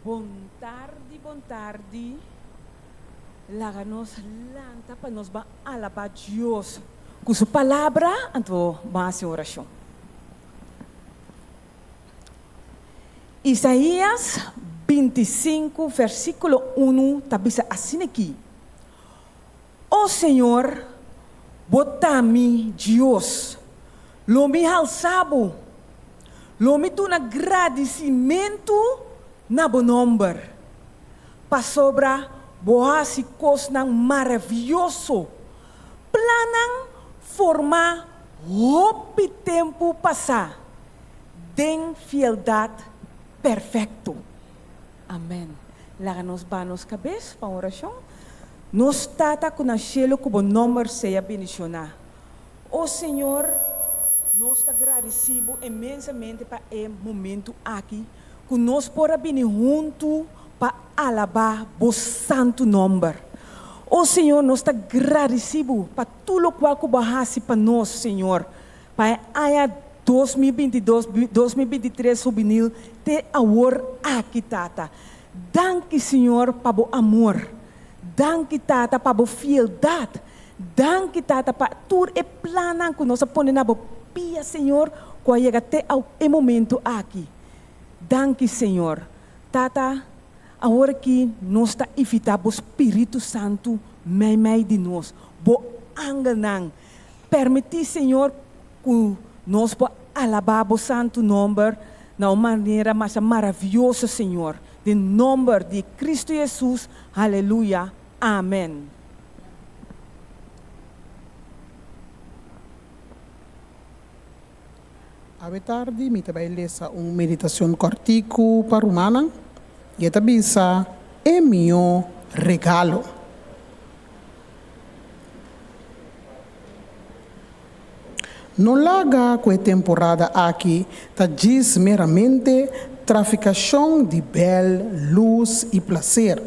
Bom tarde. Láganos lanta para nos alabar Deus. Com sua palavra, então, vamos em oração. Isaías 25, versículo 1, está assim aqui. Oh Senhor, botami Deus, lo me alçabo, lo me tu agradecimento na bom nome, para sobra boas e coisas maravilhoso, planam formar hope tempo passar, den fieldade perfeito. Amém. Láganos banos cabeça para oração. Nos tata com a cielo que o nome seja bendicionado. Oh Senhor, nós agradecemos imensamente para esse momento aqui, que nós podemos vir juntos para alabar o santo nome. Oh Senhor, nós agradecemos para tudo o qual que você para nós, Senhor, para a 2022, 2023 juvenil, te agora aqui, tata. Danke, Senhor, para o amor. Danke, tata, para a fieldade. Danke, tata, para tudo e plano que nós põe na pia, Senhor, quando chega até ao momento aqui. Danke, Senhor. Tata, agora que nós está evitando o Espírito Santo, mais de nós. Bo anganang. Permite, Senhor, que nós possamos alabar o santo nome na maneira mais maravilhosa, Senhor. Em nome de Cristo Jesus. Aleluia. Amém. À tarde, mi vai ler uma meditação cortico para humana. E esta bisa é meu regalo. Não larga com a temporada aqui, tá diz meramente traficação de bel, luz e prazer.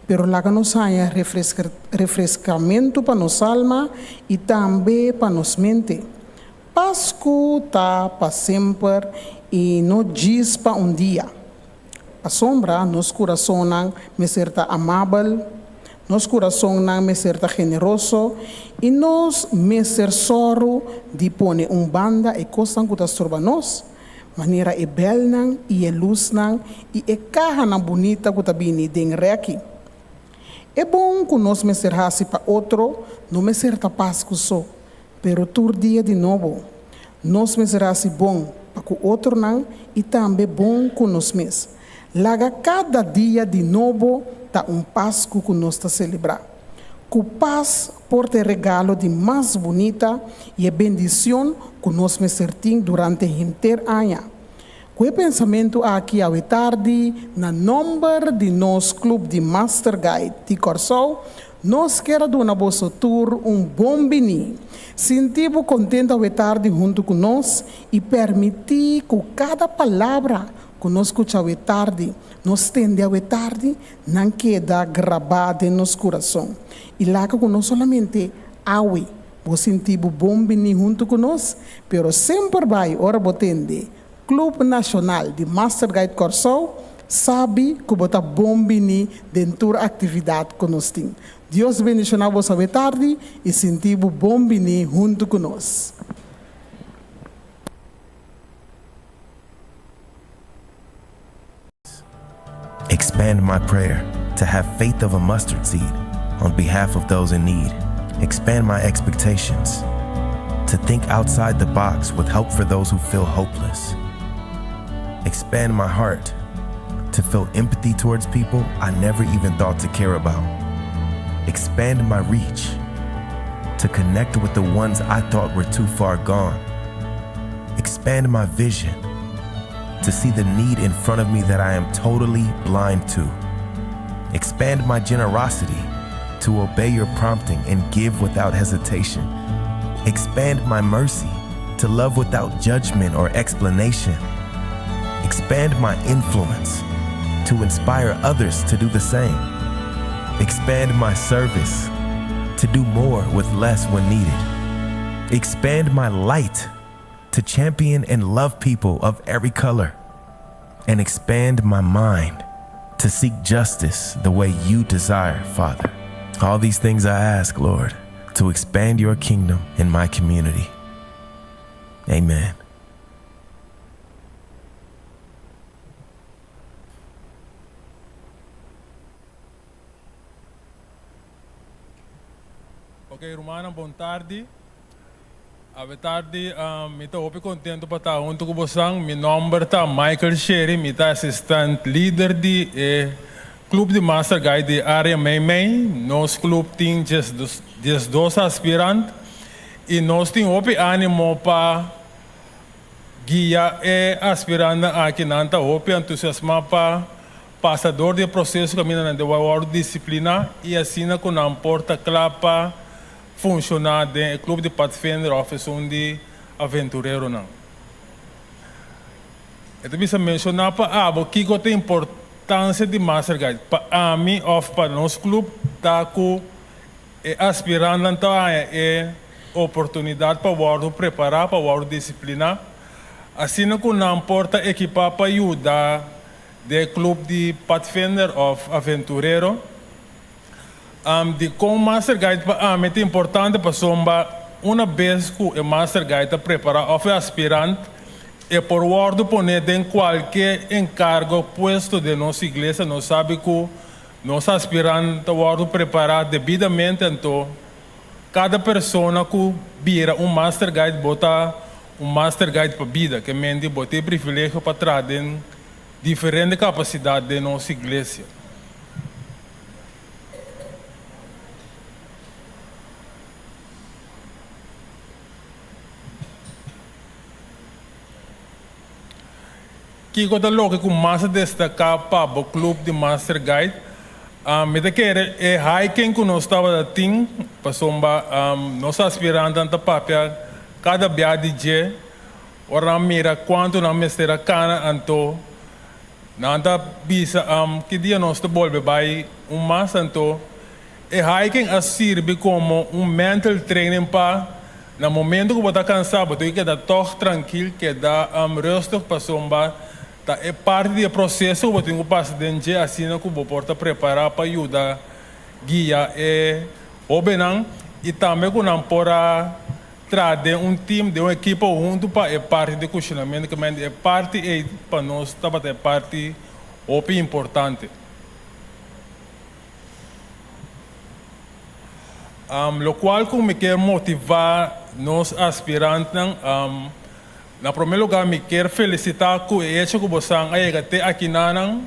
Pero lá que nos há refrescamento para nossa alma e também para nossa mente. Páscoa tá para sempre e não diz para dia. A sombra, nos coração não me certa amável, nos coração não me certa generoso e nos me ser soro de pôr banda e coisa que está nós. Maneira é bela e é luz e é carra bonita que está vindo dentro aqui. É bom que nós me serrasse para outro, não me certa Páscoa só, pero todo dia de novo. Nós me serrasse bom para o outro não e também bom com nós mesmos. Laga cada dia de novo tá Páscoa que nós está celebrar. Que paz porte regalo de mais bonita e a bendição que nós me certim durante o inteiro ano. Com o pensamento aqui à tarde, na nome de nosso clube de Master Guide de Corsol, nós queremos dar vosso tour bom bini. Sentimos contente à tarde junto com nós e permitir que cada palavra que nós escutamos à tarde, nós tende à tarde, não queda gravada em nosso coração. E lá que nós somente awe, vos sentimos bom bini junto com nós, pero sempre vai, ora botende, Clube Nacional de Master Guide Corsol, sabe que bota bom bini dentro da atividade que nós temos. Deus bendicionar vos à tarde e sentimos bom bini junto com nós. Expand my prayer to have faith of a mustard seed on behalf of those in need. Expand my expectations to think outside the box with hope for those who feel hopeless. Expand my heart to feel empathy towards people I never even thought to care about. Expand my reach to connect with the ones I thought were too far gone. Expand my vision to see the need in front of me that I am totally blind to. Expand my generosity to obey your prompting and give without hesitation. Expand my mercy to love without judgment or explanation. Expand my influence to inspire others to do the same. Expand my service to do more with less when needed. Expand my light to champion and love people of every color. And expand my mind to seek justice the way you desire, Father. All these things I ask, Lord, to expand your kingdom in my community. Amen. Ok, Romana, boa tarde. A tarde, me estou muito contente para estar junto com vocês. Meu nome é Michael Sherry, me estou assistente líder do Clube de Master Guide de área Meimei. Nosso clube tem 12 aspirantes e nós temos o ânimo para guiar aspirante aqui na o entusiasmo para passador de processo caminhando de uma disciplina e assim que não importa clapa funcionar no clube de Pathfinder Office de aventureiro não. Eu também mencionar para o que tem importância de Master Guide para mim ou para nosso clube tá com aspirante então oportunidade para o preparar para o disciplina assim que não importa equipar para ajudar do clube de Pathfinder of aventureiro. De com Master Guide para é importante para somba uma vez que o Master Guide prepara o aspirante e por word poner em qualquer encargo puesto de nossa igreja nós sabe que nosso aspirante word preparar devidamente então cada pessoa que vira Master Guide bota Master Guide para vida que mente bota privilégio para trazer diferente capacidade de nossa igreja. Que coisa louca que mais destacar para o clube de Master Guide, me da que é hiking que nós estava tendo, para somba nós aspirando a papel cada viagem de dia, ora mira quanto na mestra cana anto, nada bisa que dia nós te volve vai mas anto, hiking a serve como mental training para no momento que você está cansado, você queda toch tranquilo, queda resto para somba tá é parte do processo que você tem que passar dentro assim que você pode preparar para ajudar guia o benang e também que não pode trazer time de uma equipe junto para parte do questionamento que é parte para nós é parte importante. Lo qual que me quer motivar nós aspirantes na primeiro lugar, me quero felicitar com o hecho que você até aqui nanang,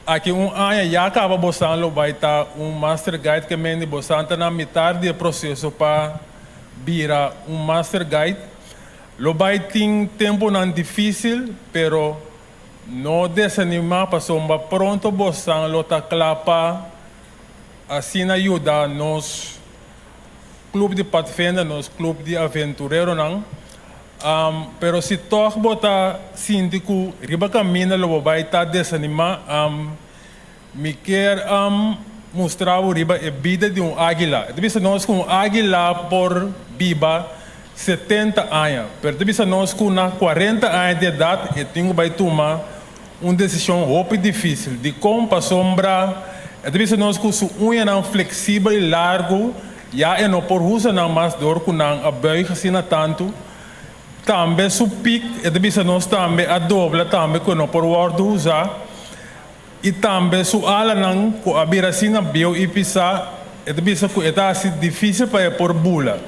aqui ano já acaba você vai estar Master Guide que mende você está na metade do processo para virar Master Guide. Lo vai ter tempo não difícil, pero não desanimar para somba pronto você lo tá clapa assim ajuda nos clube de Pathfinder, nos clube de aventureiro não. Pero se toch bota síndico riba caminho lo vai estar desanimar me quer mostrar o riba a vida de águila. Deve nós com águila por viva 70 anos. Pero deve nós com 40 anos de idade e tenho vai tomar uma decisão muito difícil de como para sombra. Deve nós com sua unha não flexível e largo já é não por usa não mais dor com não abai assim tanto. Também su pic, deve nós também a dobra também que não por word usar e também su ala não com a biracina bio e pisar deve que está assim difícil para por bula.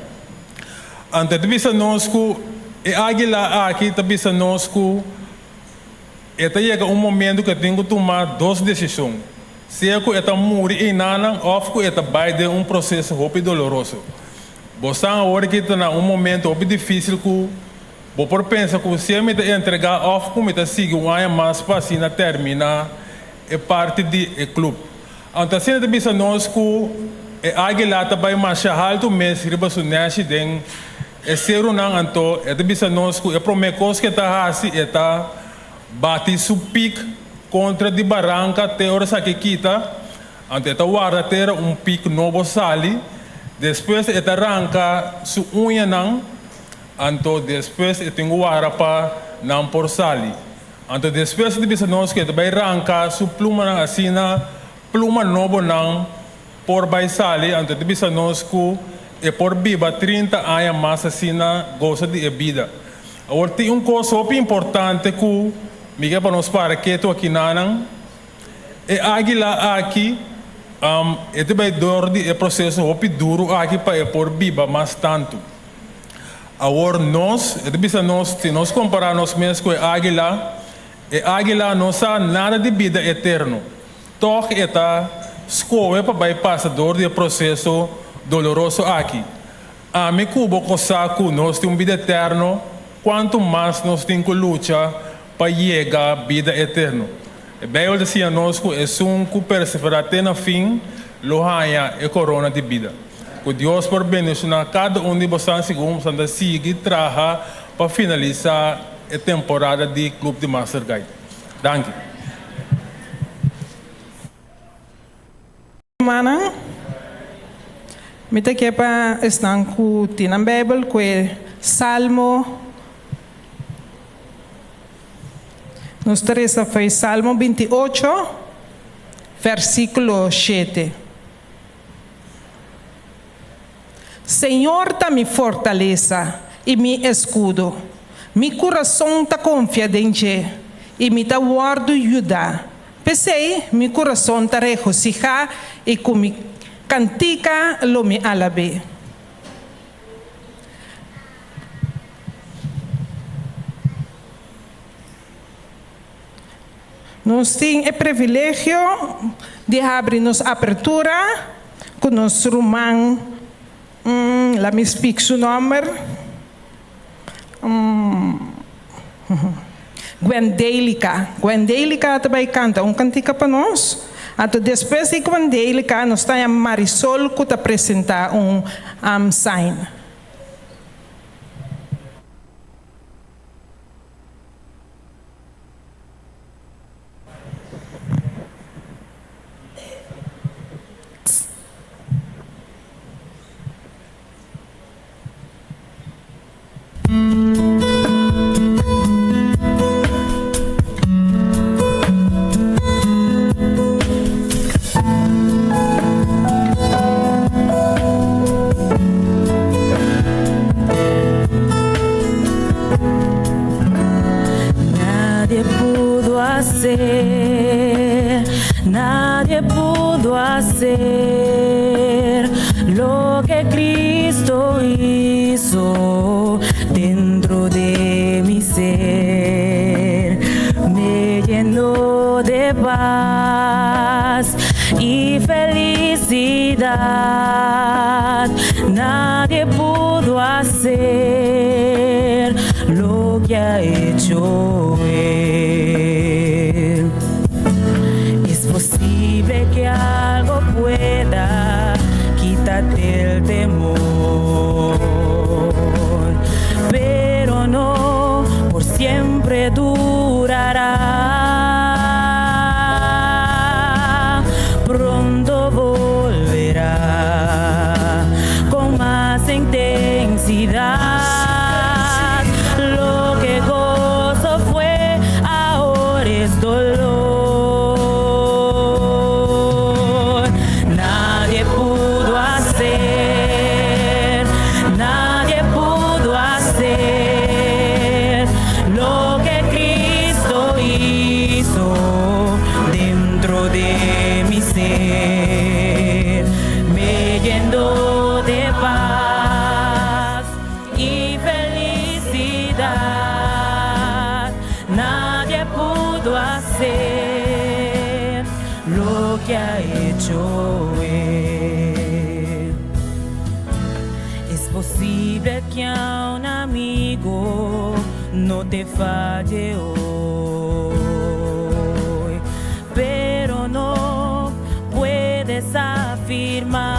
Ante deve nós com e águila aqui deve nós com eta chega momento que tenho que tomar duas decisões. Se é que eta muri e nana ou que eta vai de processo muito doloroso. Você agora que está momento muito difícil que vou por pensar que se me entregar off como me sigue ano mais para assim terminar é parte do clube. Então se de nós que a águila vai mais alto mês riba sunese den é ser não então é de nós que é promecos que está assim está bate su pique contra de barranca até hora que quita então está guarda ter pique novo sali depois está arranca su unha não. Então, depois eu tenho o para não por sali. Anto después de bisa nos que vai arrancar su pluma na asina, pluma novo não por vai sali, anto de bisa nos ku e por viva 30 anos mais asina goza de vida. Agora tem coisa super importante que Miguel para nos para que tu aqui nanang e águila aqui este vai dor de processo super duro aqui para por viva mais tanto. Agora nós, se nós comparar nós mesmos com a águila não sabe nada de vida eterno. Toch está escolhe para bypassar dor de processo doloroso aqui. A me cubo cosaco nós temos vida eterno, quanto mais nós temos que lutar para chegar à vida eterna. E bem dizia nós que é que perseverar até no fim, lohanha e corona de vida. Que Deus por bendicionar cada de vocês segundo Santa Sigue traja para finalizar a temporada de Clube de Master Guide. Danke. Mana, mita que pa estão com tinam Bible que Salmo nos teresa foi Salmo 28 versículo 7. Senhor tá mi fortaleza e mi escudo. Mi coração tá confiante e mi tá guardo ajuda. Pensei, mi coração tá regocija e com mi cantica lo mi alabe. Nós temos o privilégio de abrir-nos abertura com nosso romano. La mi speak su number. Gwendelica também canta cantica para nós. Ato depois de Gwendelica, nós temos Marisol que te apresentar sign. Nadie pudo hacer lo que Cristo hizo dentro de mi ser. Me llenó de paz y felicidad. Nadie pudo hacer lo que ha hecho Él. Es posible que algo pueda quitarte el temor, pero no por siempre durará. Pronto volverá con más intensidad. Lo que gozo fue, ahora es dolor. Nadie pudo hacer lo que Cristo hizo dentro de mi ser. Me llenó de paz y felicidad. Nadie pudo hacer lo que ha hecho Él. Es posible que a un amigo no te falle hoy, pero no puedes afirmar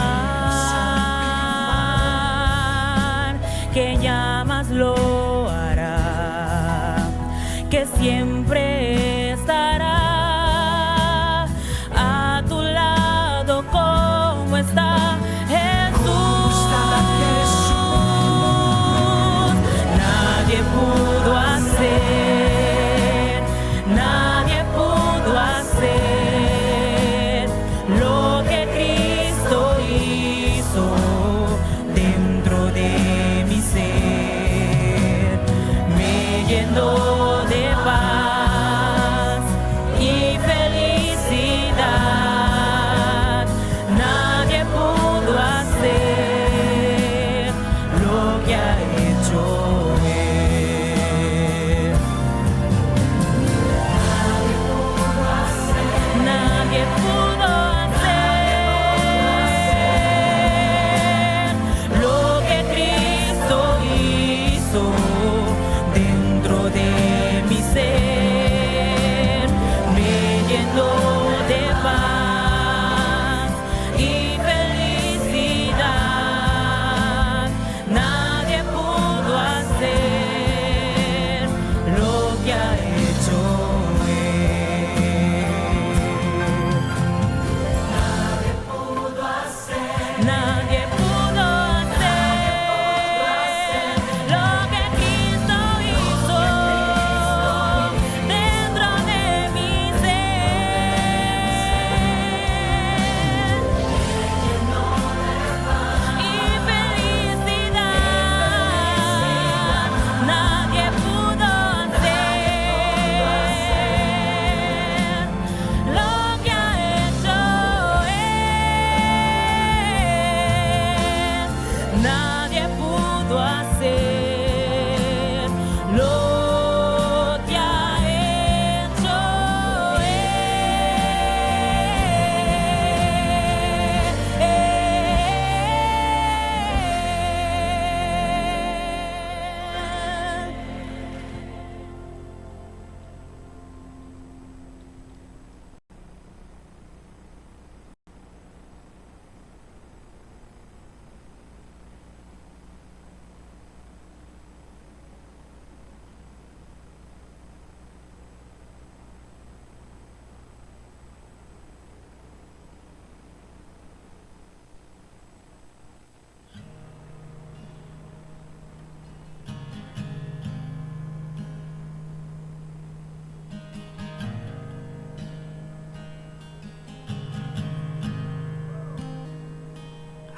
que ya más lo hará, que siempre estará a tu lado como está Jesús. Nadie pudo hacer Él. Nadie pudo hacer lo que Cristo hizo dentro de mi ser. Me llenó de paz y felicidad. Nadie pudo hacer lo que ha hecho Él. Nadie pudo hacer lo que Cristo hizo dentro de mi ser. Y felicidad. Nadie pudo hacer lo que ha hecho Él. Nadie pudo hacer lo que ha hecho Él.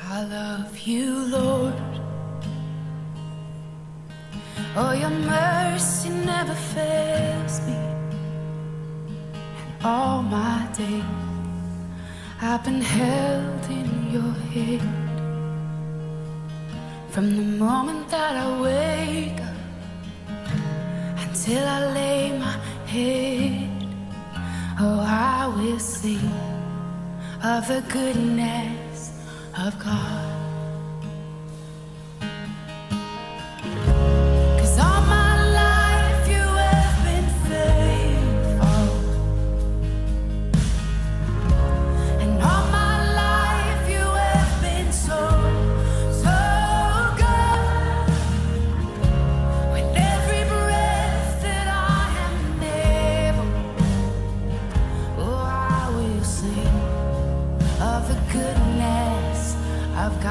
I love you, Lord. Oh, your mercy never fails me. And all my days I've been held in your hand. From the moment that I wake up until I lay my head, oh, I will sing of the goodness of God. 'Cause all my life you have been faithful, and all my life you have been so, so good. With every breath that I am able, oh, I will sing of the goodness of God.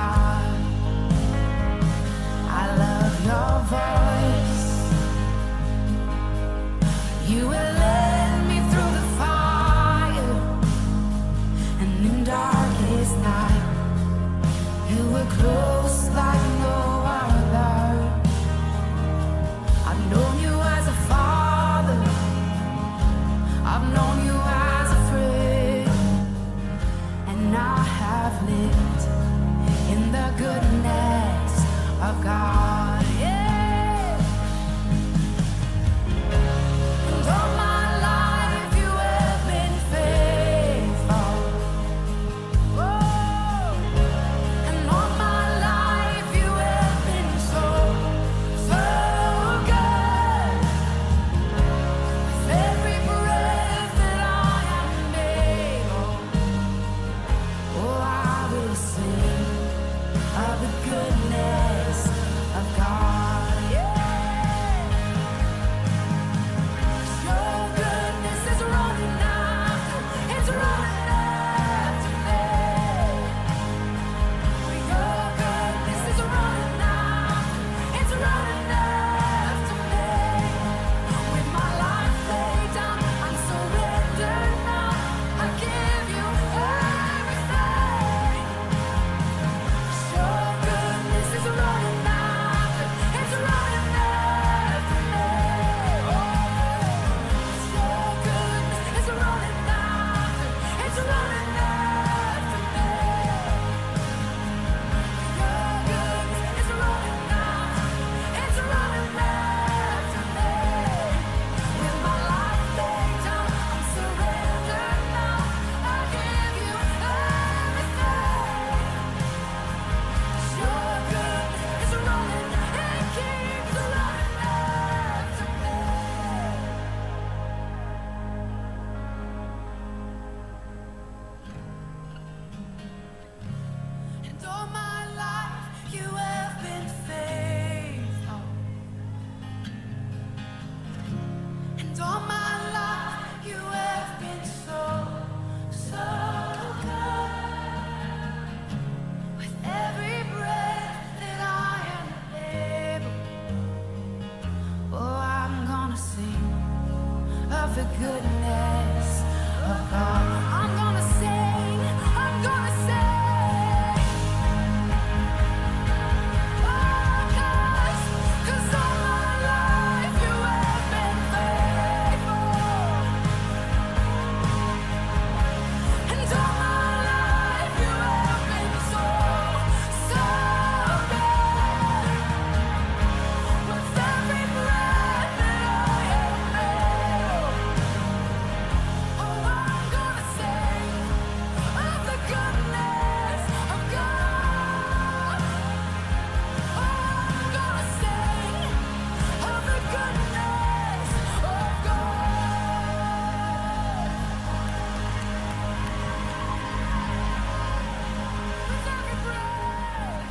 of the goodness of God. I'm gonna sing, I'm gonna sing. Oh, 'cause all my life you have been faithful. And all my life you have been so, so good. With every breath that I am able, oh, I'm gonna sing of the goodness of God. Oh, I'm gonna sing of the goodness of God. With every breath,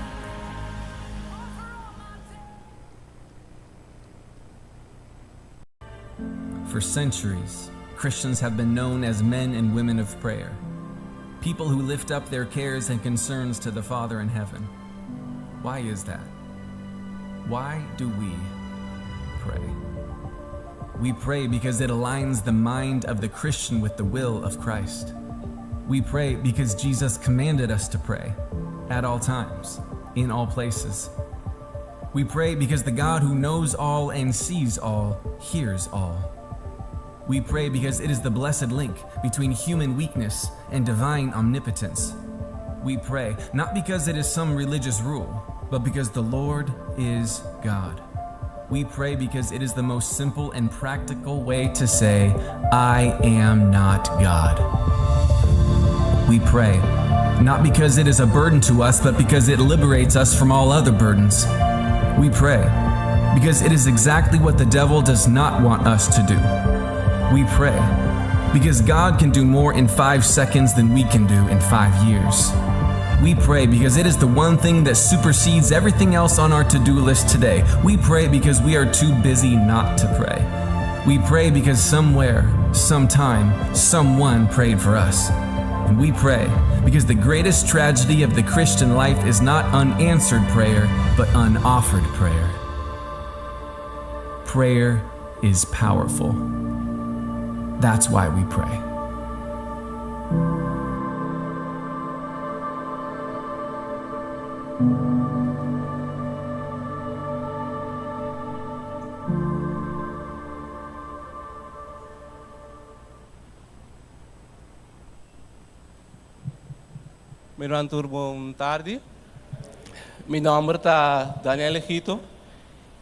over all my days. For centuries, Christians have been known as men and women of prayer, people who lift up their cares and concerns to the Father in heaven. Why is that? Why do we pray? We pray because it aligns the mind of the Christian with the will of Christ. We pray because Jesus commanded us to pray at all times, in all places. We pray because the God who knows all and sees all hears all. We pray because it is the blessed link between human weakness and divine omnipotence. We pray not because it is some religious rule, but because the Lord is God. We pray because it is the most simple and practical way to say, I am not God. We pray not because it is a burden to us, but because it liberates us from all other burdens. We pray because it is exactly what the devil does not want us to do. We pray because God can do more in 5 seconds than we can do in 5 years. We pray because it is the one thing that supersedes everything else on our to-do list today. We pray because we are too busy not to pray. We pray because somewhere, sometime, someone prayed for us. And we pray because the greatest tragedy of the Christian life is not unanswered prayer, but unoffered prayer. Prayer is powerful. That's why we pray. Meron turbong tarde. Meu nome é Daniel Hito.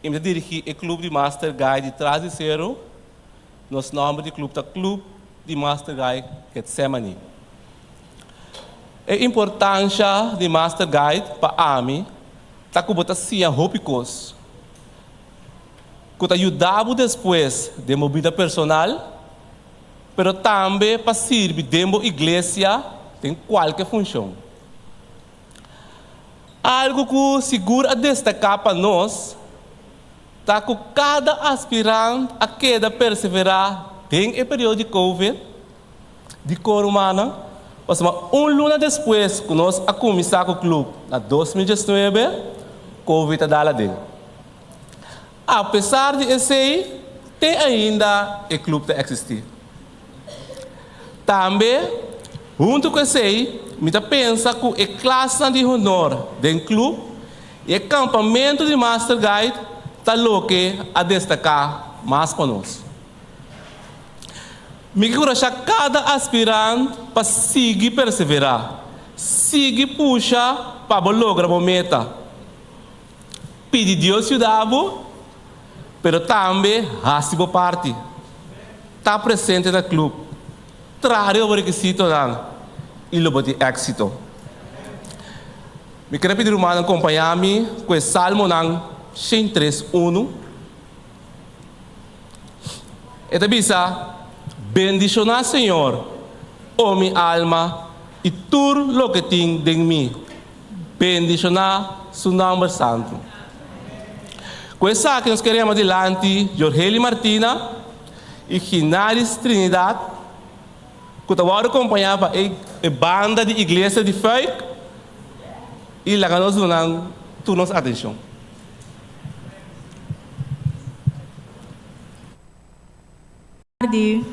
Eu me dirigi ao Clube de Master Guide de Trasicero. Nosso nome do clube é Clube de Master Guide Getsemani. A importância de Master Guide para mim está com a cia hópicos. Que ajudava depois de uma vida personal, mas também para servir dentro da igreja tem qualquer função. Algo que seguro a destacar para nós está com cada aspirante a queda perseverar dentro do período de Covid, de corona, mas luna depois que nós a começar com o clube, na 2019, Covid está lá dentro. Apesar de esse, tem ainda o clube a existir. Também, junto com esse, me pensa que a classe de honor do clube e o acampamento de Master Guide está louco a destacar mais para nós. Me encoraja cada aspirante para seguir perseverar, seguir puxar para lograr a meta. Pedir Deus ajudar, mas também fazer sua parte. Está presente no clube. Trazer o requisito e o êxito. Me quero pedir uma acompanhar-me com o Salmo 103:1. Esta bisa, bendicionar Senhor, oh minha alma, e tudo lo que tem de mim. Bendicionar seu nome santo. Com essa que nós queremos adiante, Jorgeli Martina e Ginaris Trinidad, que eu vou acompanhar a banda de igreja de fé e lá nós damos turnos atenção. Daddy.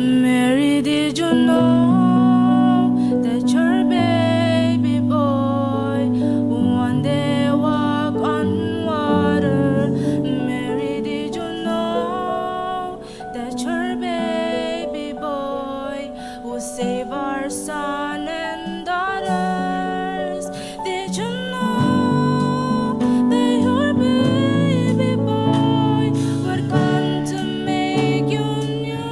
Mary, did you know that your baby boy one day walk on water? Mary, did you know that your baby boy will save our son and daughters? Did you know that your baby boy would come to make you new?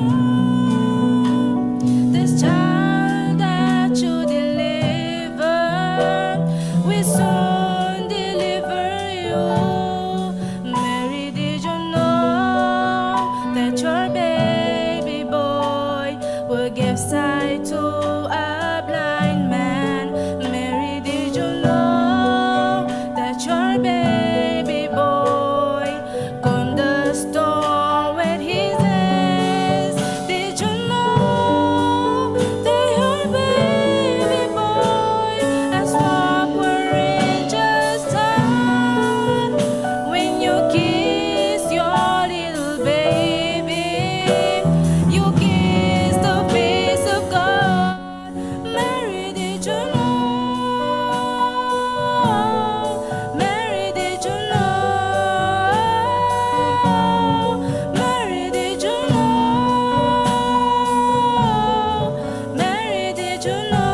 This child that you deliver will soon deliver you. Mary, did you know that your baby boy will give sight to a blind man? Mary, did you know that your baby boy calmed the storm with his hands? Did you know that your baby boy has walked where angels stand? When you kiss your little baby, you kiss the face of God. Mary, did you know? Mary, did you know? Mary, did you know? Mary, did you know?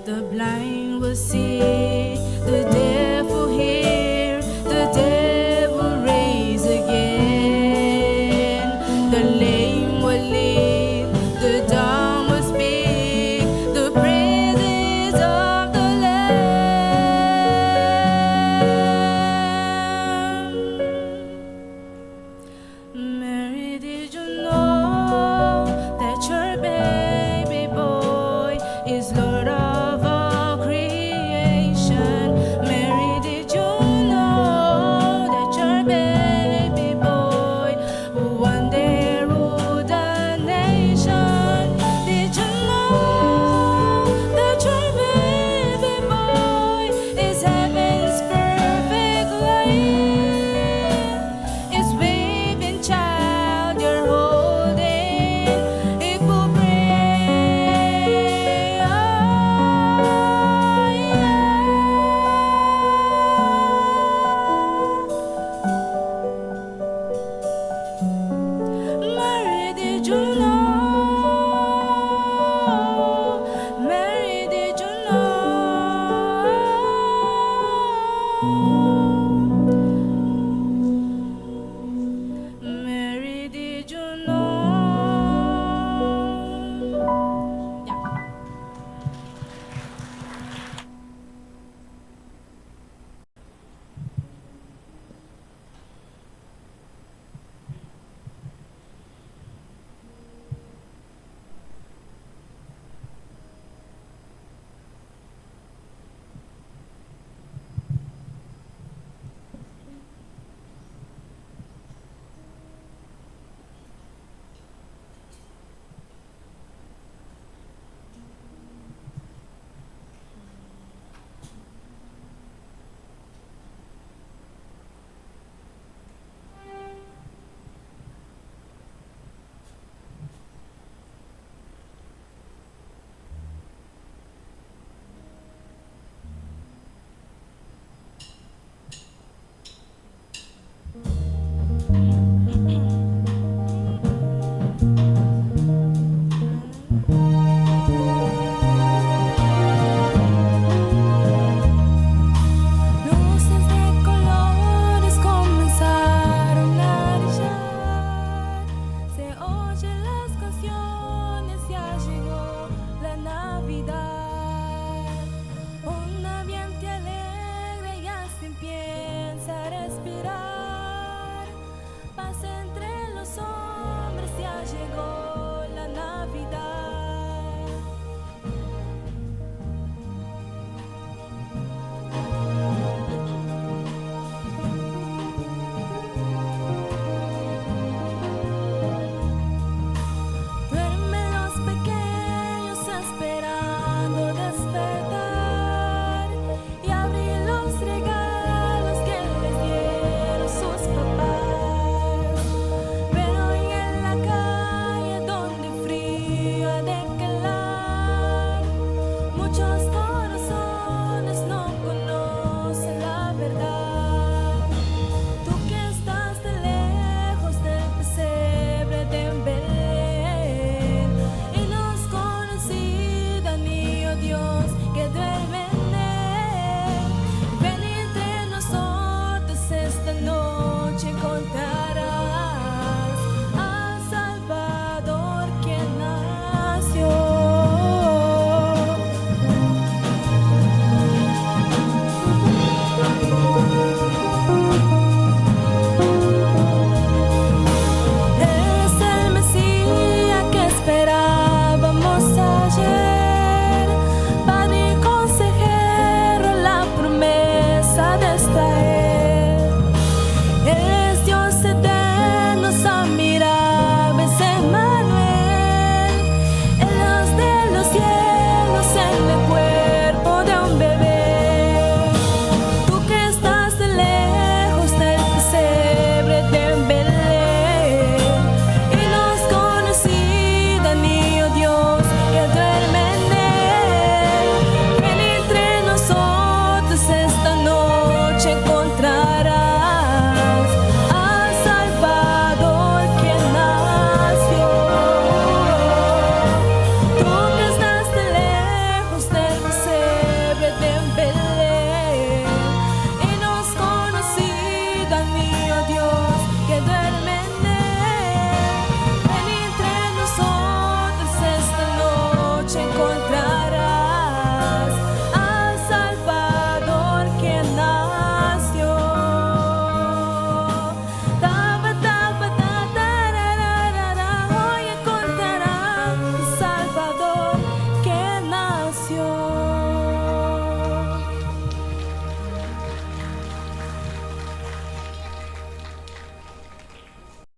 The blind will see, the deaf will hear, the dead will raise again. The lame will leap, the dumb will speak, the praises of the Lamb. Mary, did you know that your baby boy is Lord of all creation?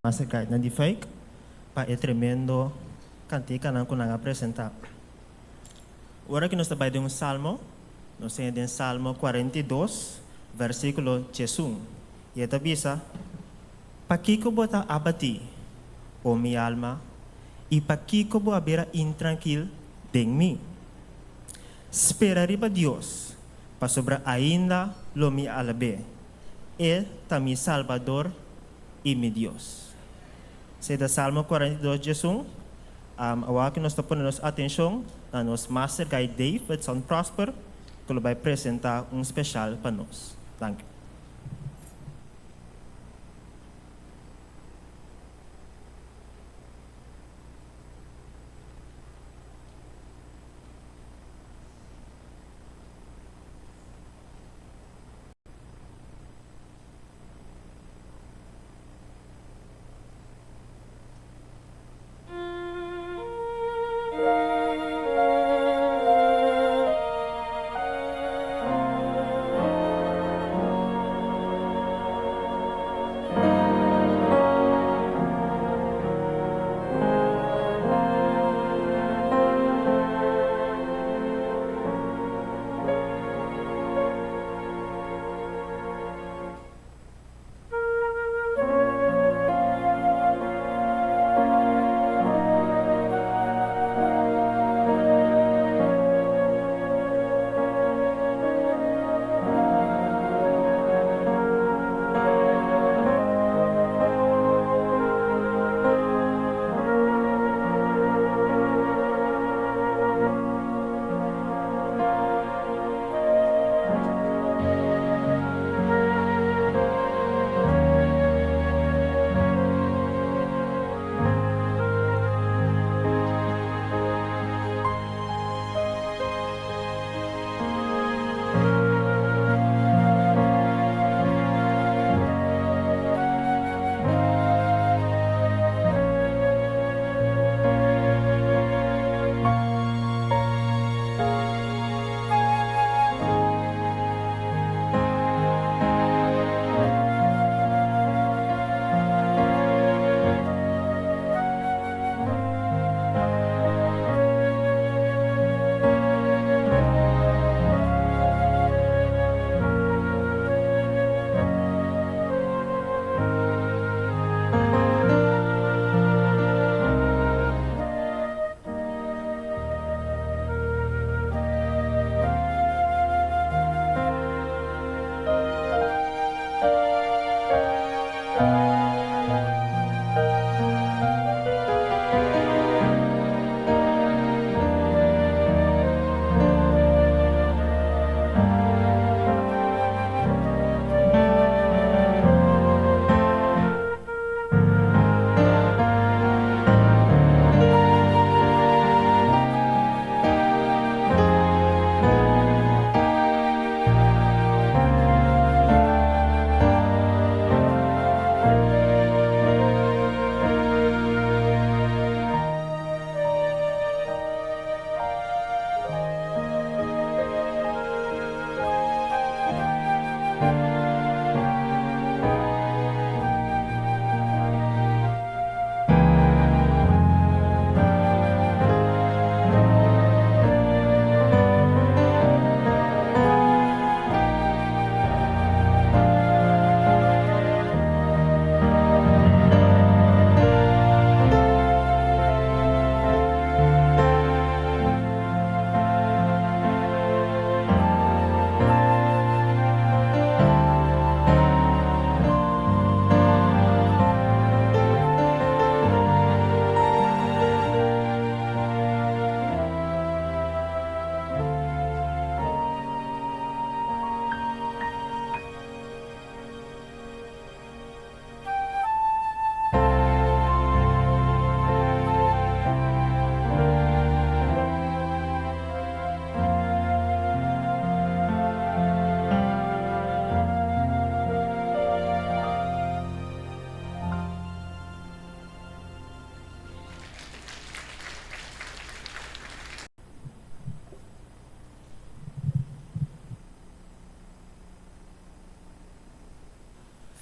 Master na di fake pa é tremendo cantica não kunang apresentar. Agora que nós estamos de salmo, nós temos em Salmo 42, versículo 1. E esta bisa, pa que bota abati, o minha alma, e pa que bo abera intranquil de mim. Esperarei para Deus, para sobra ainda lo mi alabe. Ele é mi Salvador e mi Deus. Se da Salmo 42, Jesus, awa que nós estamos ponendo atenção na nosso Master Guide Dave, Son Prosper, que ele vai apresentar especial para nós. Thank you.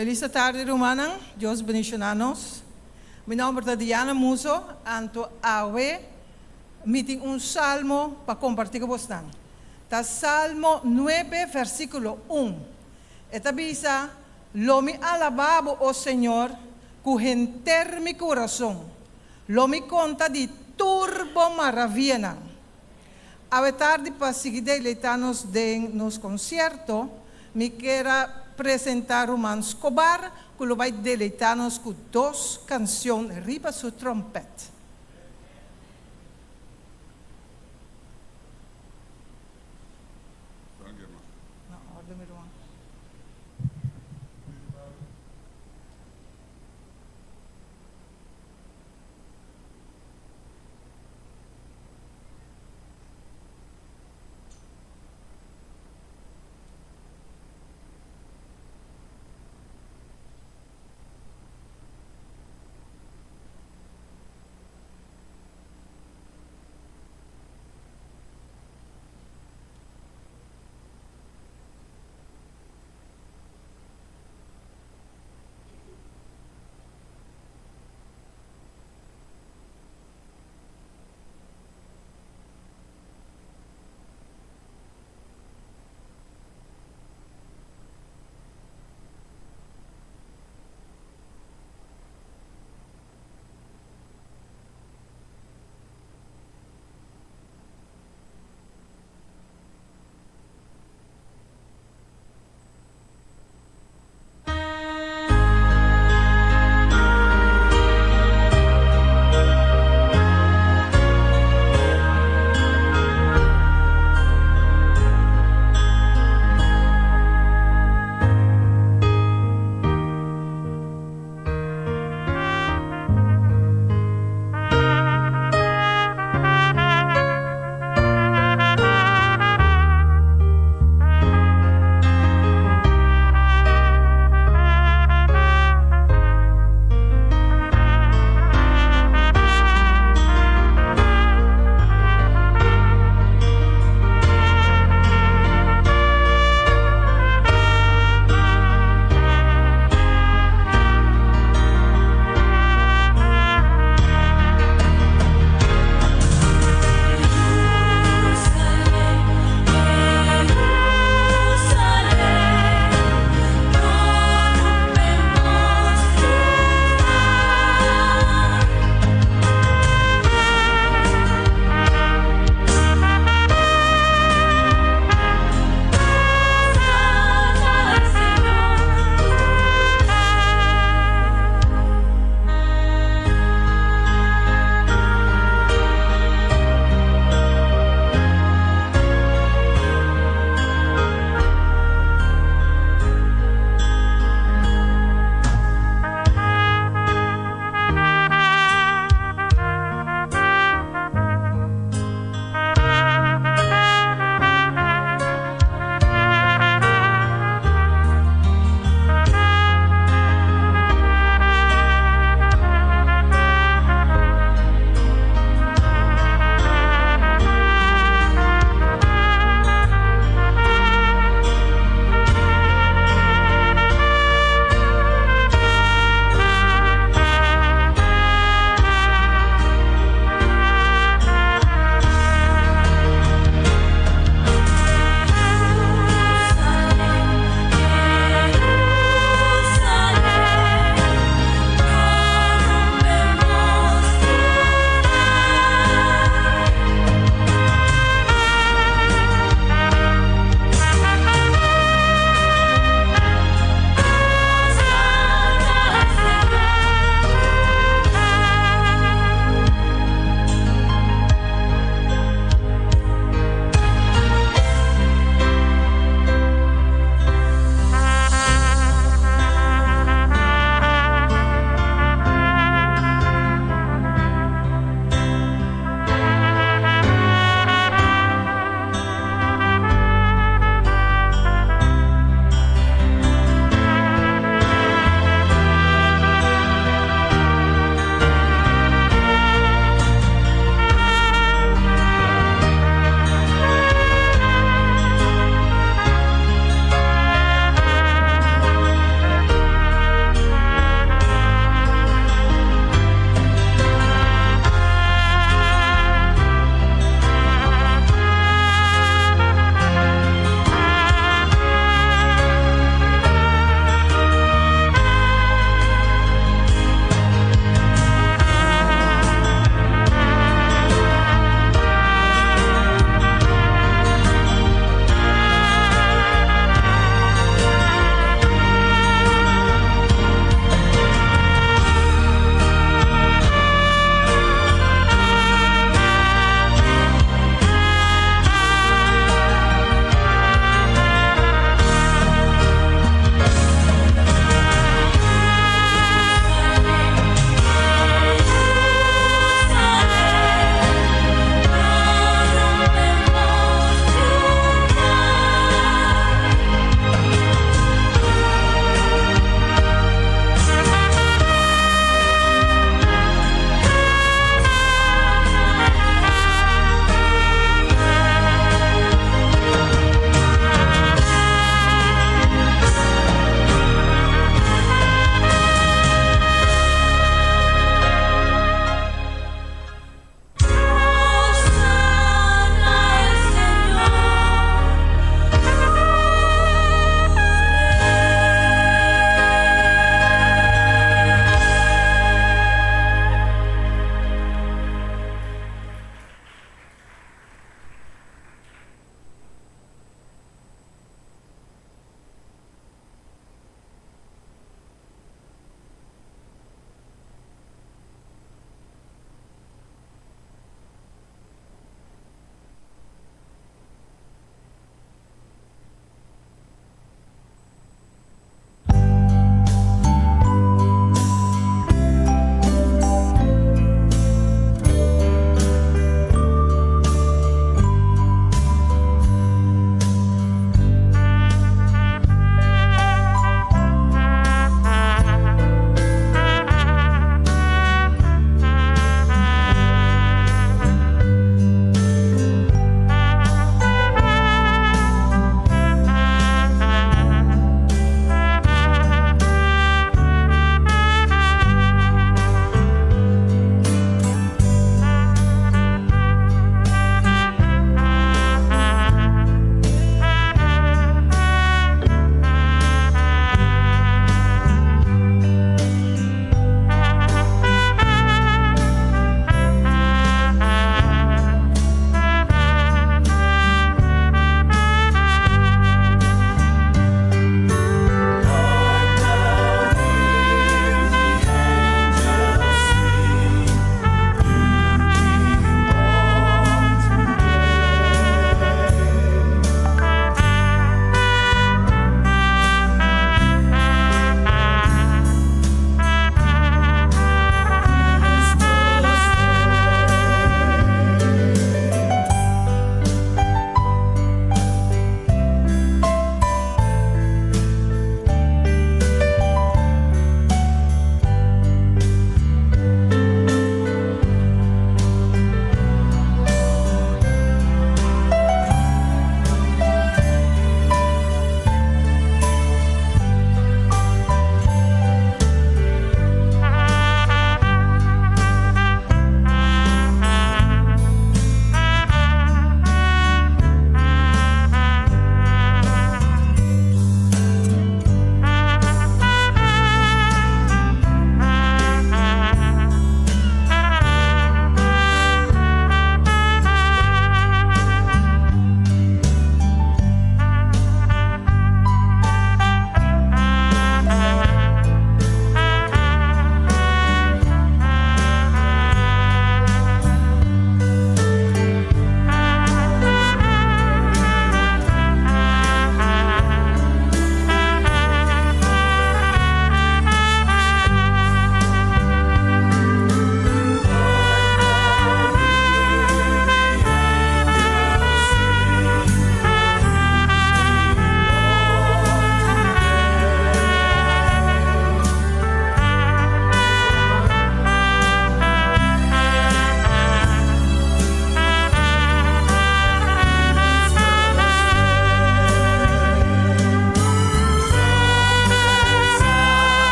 Feliz tarde, hermanos. Dios bendicionanos. Mi nombre es Diana Muso, anto awe, meeting un salmo para compartir con vosotros. Ta Salmo 9, versículo 1. Esta bisa, lo mi alababo, oh Señor, cuenter mi corazón. Lo mi conta di turbo maravilla. A tarde para seguir deleitarnos de nos concierto, me quiera presentar Román Escobar, que lo va a deleitarnos con 2 canciones, riba su trompeta.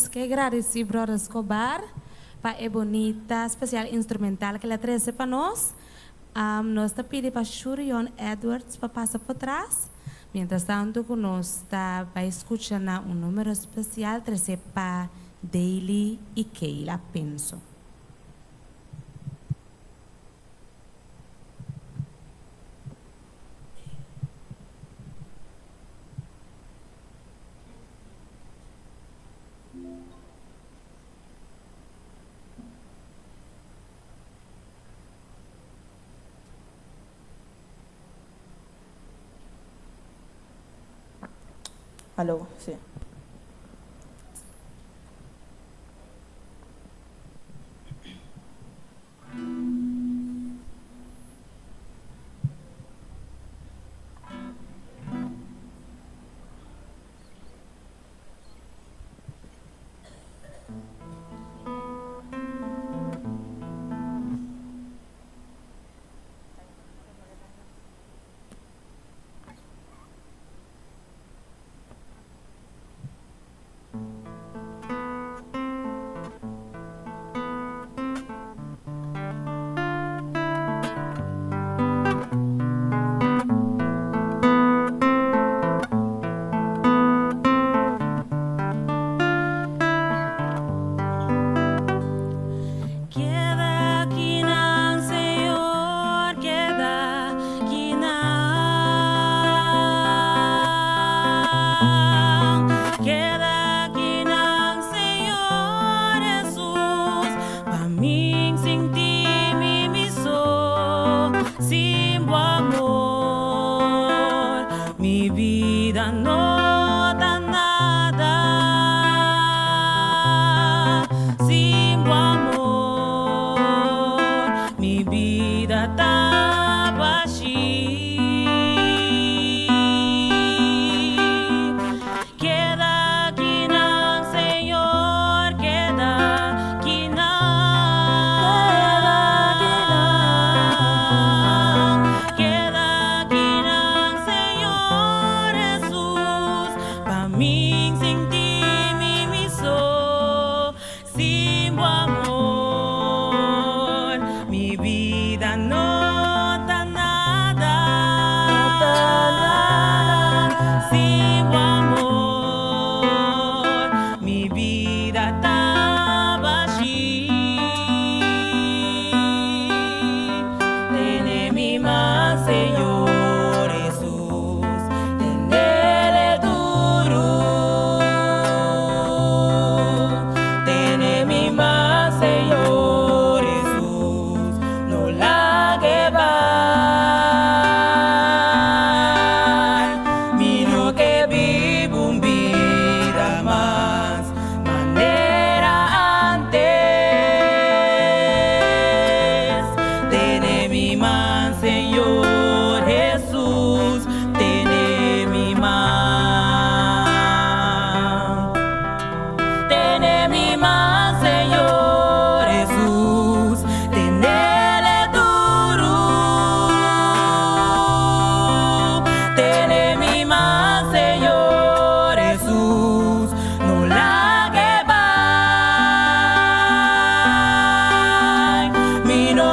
Que agradeci, brother Escobar, para a bonita especial instrumental que ele trouxe para nós. Nós está pedindo para Shurion Edwards para passar por trás. Mientras tanto, nós está vai escutar número especial trazer para Daily e Keila Penso. Aló, sí.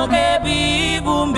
que vivo un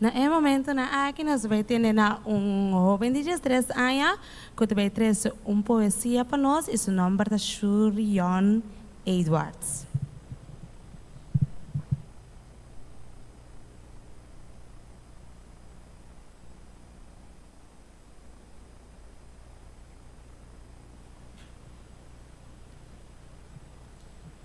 Na momento na aqui nós vai ter jovem de 13 anos que vai trazer poesia para nós e seu nome é Shurion Edwards.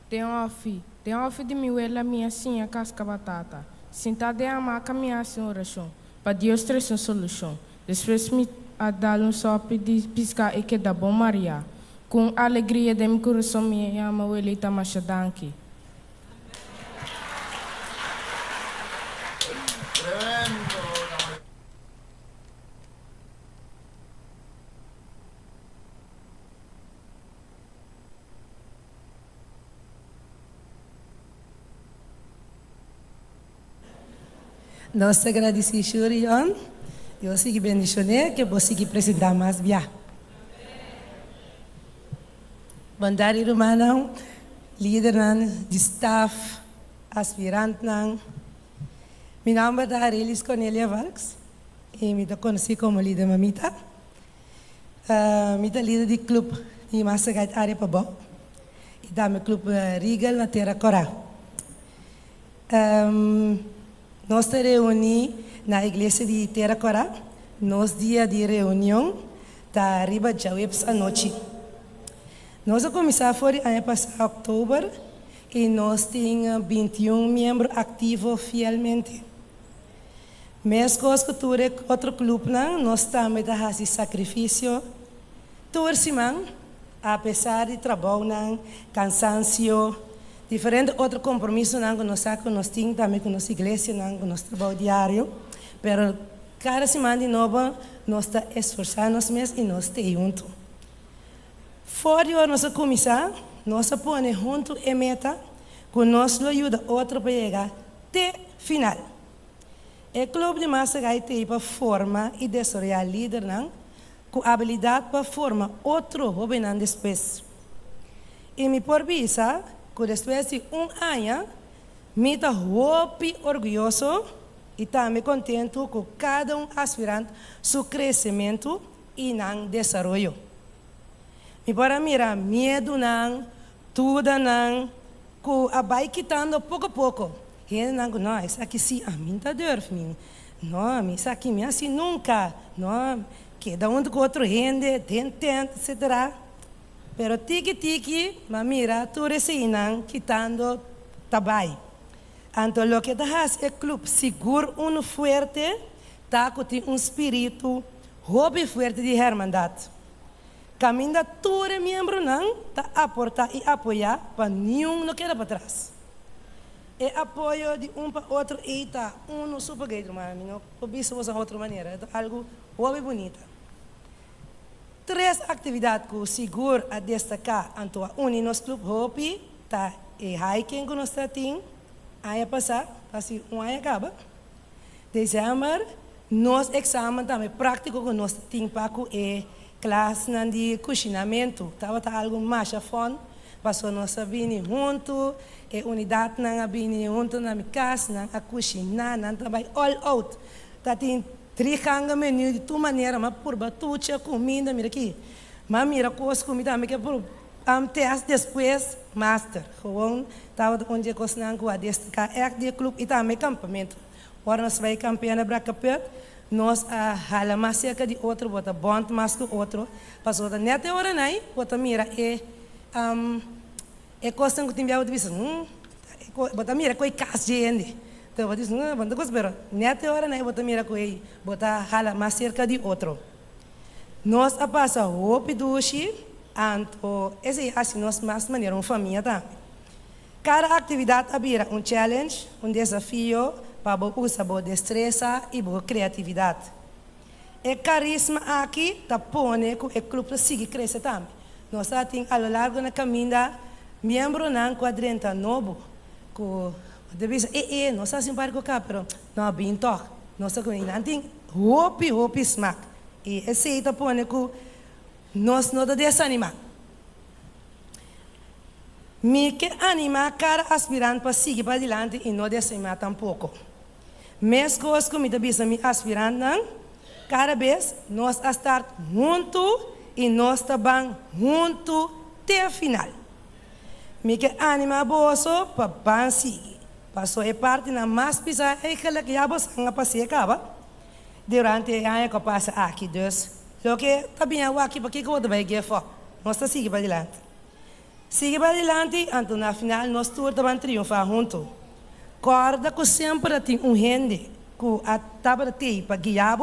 Tem uma filha de minha minha sinha casca batata. Sentada em uma caminhada em oração, para Deus trazer uma solução. Depois me a dar sopa de piscar e que da bom Maria. Com alegria de meu coração me ama o eleita machadanque. Nós agradecemos, Shurion. Eu sigo bendicionar que você que apresentar mais bem. Bandari Romano, líder de staff, aspirante. Meu nome é Arelis Cornelia Valks e me conheci como líder Mamita. Mita líder do clube de Massagait Área Pabó e também clube Regal na Terra Corá. Nós nos reunimos na igreja de Terra Corá, nos dias de reunião, da Riba Jawebs à noite. Nós começamos no ano passado, outubro, e nós tínhamos 21 membros ativos fielmente. Mesmo que outro clube, nós também fazemos sacrifício, toda semana, apesar de trabalho, cansancio, diferente outro compromisso que nós temos também com nossa igreja, com nosso trabalho diário, mas cada semana de novo nós estamos esforçando mesmo e nós estamos juntos. Fora nós começamos, nós põe junto a meta, que nós ajuda outro para chegar até o final. O clube de Massagait tem para formar e desenvolver líder, com habilidade para formar outro jovem depois. E me por visa, que depois de ano, me está muito orgulhoso e também contente com cada aspirante, seu crescimento e seu desenvolvimento. Me para mirar medo, tudo, que vai quitando pouco a pouco. E não, isso aqui sim, a mim está dormindo. Não, isso aqui me assim nunca. Não, cada com outro rende, tenta, etc. Pero tiki, mira, tu resinan quitando tabai. Então, lo que das é clube seguro, fuerte, tá com espírito, hobby forte de hermandade. Caminha todo membro tá aportar e apoiar para nenhum não queda para trás. E apoio de para outro e tá super great, mas não pode usar outra maneira, é algo hobby bonito. 3 atividades que seguro a destacar anto a nos club hobby tá e hiking que nós temos aí passar assim aí acaba dezembro nós exame também prático que nós temos para e classe de cozinamento tava algo mais fun passou nós bini junto e unidade na bini junto na minha casa na cozinhar na trabalho all out tá tem 3 menu de tua maneira, mas por batucha, comida, mira aqui. Mas mira, comida, me que por teste depois, master. Gewoon, estava onde eu cozinhava com a destacar, é de clube e também campamento. Agora nós vai campear na Bracapet, nós hala mais cerca de outro, bota bond mais que outro. Passou da neta hora aí, bota mira, coisa que tem de vista, bota mira, coi casa gente. Então, eu disse, não, mas espera, neta hora não bota mira com ele, bota hala mais cerca de outro. Nós a passa o peduche, anto esse assim nós mais maneira uma família também. Cada atividade abira challenge, desafio para usar boa destreza e boa criatividade. E carisma aqui tá pone com o clube seguir crescer também. Nós temos ao largo da caminhada membro não quadrenta novo, com devisa nós assim para cá, pero não bem toque. Nós com nanting hopi smack. E esse tá pone com nós não desanimar. Me quer animar cada aspirante para seguir para adiante e não desanimar tampouco. Mes coisas que me bisa me aspirando, cada vez nós a estar junto e nós também junto até o final. Me que anima boso para ban seguir. Passou é parte na mais pisa é que já você não passa acaba. Durante a ano que passa aqui dus. Lo que também é aqui porque que você vai ganhar. Nós tá seguir para adiante. Seguir para adiante, então na final nós todos também triunfar junto. Corda que sempre tem gente que a tava de para guiar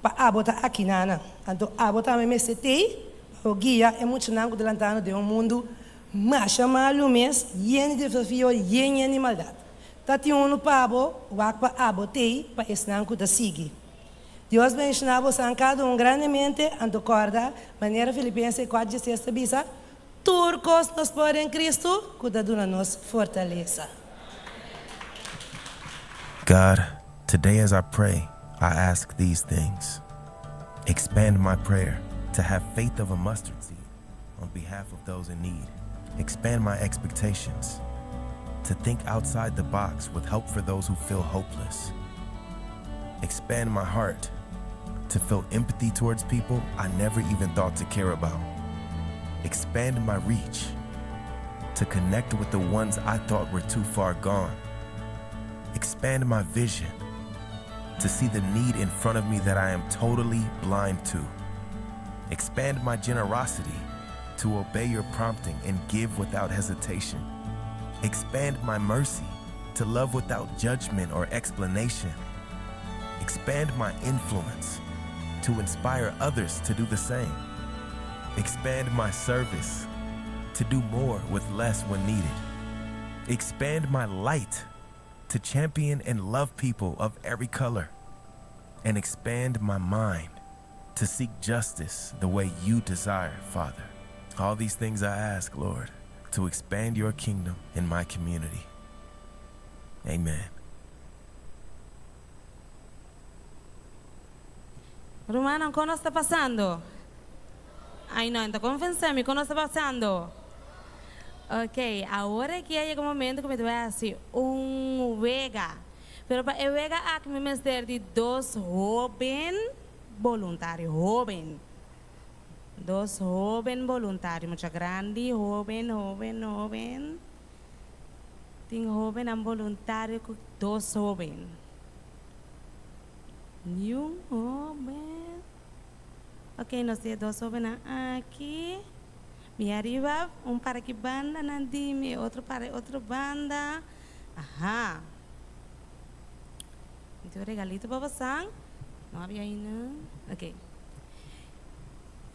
para abotar aqui nana. Então abotar me setei, o guia é muito nango delantano de mundo, mas chamado mês, yen de desafio, yen de maldade. Tati no pabo, wak para abotei para esse nango da seguir. Deus me ensinou sancado grandemente, ando corda, maneira filipense 4:16 bisa, turcos nos por em Cristo, cuida de nos fortaleza. God, today as I pray, I ask these things. Expand my prayer to have faith of a mustard seed on behalf of those in need. Expand my expectations to think outside the box with help for those who feel hopeless. Expand my heart to feel empathy towards people I never even thought to care about. Expand my reach to connect with the ones I thought were too far gone. Expand my vision to see the need in front of me that I am totally blind to. Expand my generosity to obey your prompting and give without hesitation. Expand my mercy to love without judgment or explanation. Expand my influence to inspire others to do the same. Expand my service to do more with less when needed. Expand my light to champion and love people of every color. And expand my mind to seek justice the way you desire, Father. All these things I ask, Lord, to expand your kingdom in my community. Amen. Romano, ¿cómo está pasando? Ay, no, entonces confesame, ¿cómo está pasando? Ok, ahora que llega un momento que me voy a decir vega. Pero para el vega aquí me meter de dos jóvenes voluntarios, dos jóvenes voluntarios, mucha grande, joven. Tengo joven y voluntario, dos jóvenes. Ni un joven. Ok, nos sé dos jóvenes aquí. Mi arriba, para que banda, Nandime, otro para otra banda. Ajá. Então, regalito para você. Não havia ainda. Ok.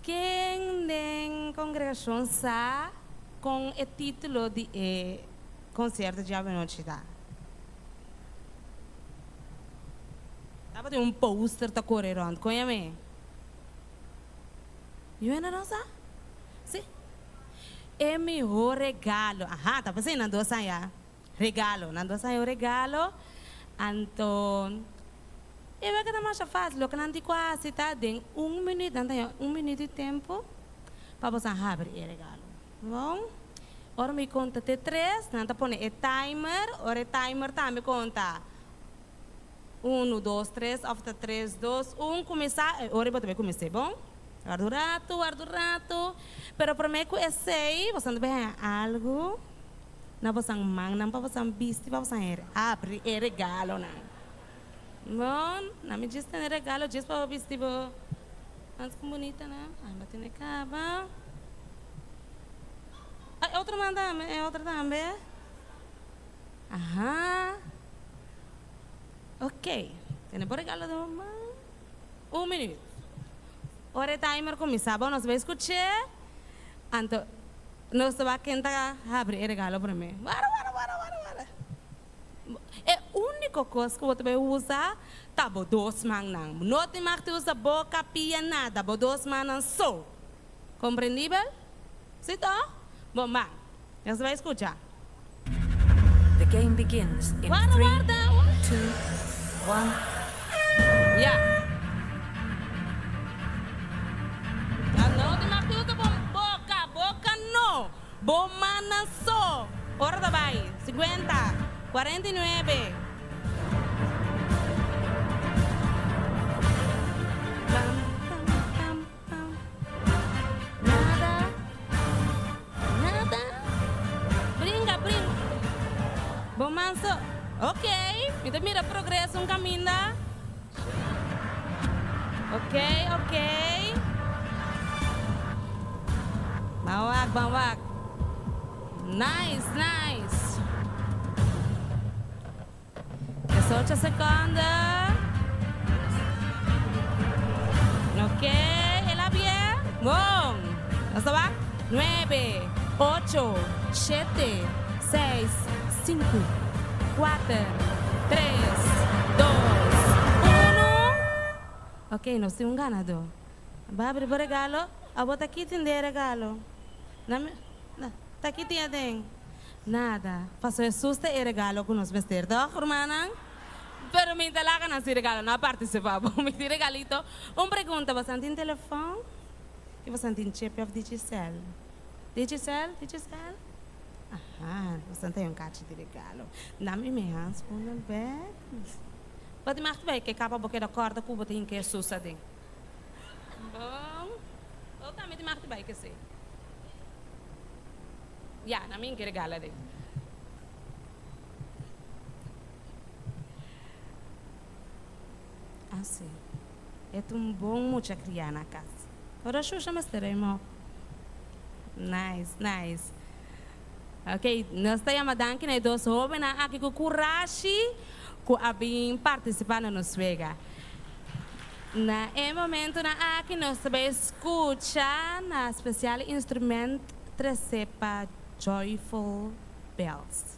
Quem da congregação está com o título de concerto de noite? Estava de poster tá correndo. Conhece? E ainda não sabe? Sim. É meu regalo. Aham, tá pensando na doça aí. Regalo. Na doça é o regalo. Então, eu acho que é mais fácil. O que não tem quase, tá? Tem 1 minuto, não tem 1 minuto de tempo para você abrir o regalo. Bom? Ora me conta até 3, não tá pondo o timer. Ora o timer tá me conta 1, 2, 3, after 3, 2, 1, começar. Ora eu vou começar, bom? Guarda o rato. Pero primeiro que eu sei, você não vai algo. Não você não para você vestir, para você abrir o regalo, não. Bom, não me diz que tem regalo, diz para vestir, antes que bonita, né? Ah, mas tem caba. Ah, outra também, é outra também. Aham. Ok, tem o regalo de mamãe. 1 minuto. Ora o timer começa, bom, nós vamos escutar. Então, nós vamos tentar abrir o regalo para mim. Bora. É a única coisa que você vai usar, tá bom, 2 mãos não. Não tem mais que usar boca, pia, nada, bom, 2 mãos só. Compreendível? Sim, tá? Bom, mas, você vai escutar. The game begins in 3, 2, 1. Yeah. Não tem mais que usar boca não. Bom, mano, só. Hora da vai, 50, 49. Então mira progresso um caminho. Ok. Bawag. Nice. 18 segundos. Ok, ela bien. Bom. Hasta va. 9, 8, 7, 6, 5, 4, 3, 2, 1. Ok, nós temos um ganador. Vai abrir o regalo. A bota aqui tem regalo. Tá aqui tem. Nada. Passou susto e regalo com nós vestir. Doch, hermana? Pero me interessa nesse regalo, não participar. Me tira regalito. Uma pergunta, você tem telefone? E você tem chip of Digicel? Digicel? Aha, você tem caixa de regalo. Dá-me minha hands com o bag. Pode mais bem que capa boca da corda que você tem que suceder. Bom. Ou também tem mais bem que sei. Ya, na minha regala de. Assim. É um bom mucha criar na casa. Ora, xuxa, mas teremos. Nice. Ok, nós estamos dando que dois jovens aqui com coragem que abem participando nos vega. Na momento na aqui nós vamos escutar na especial instrumento tresepa Joyful Bells.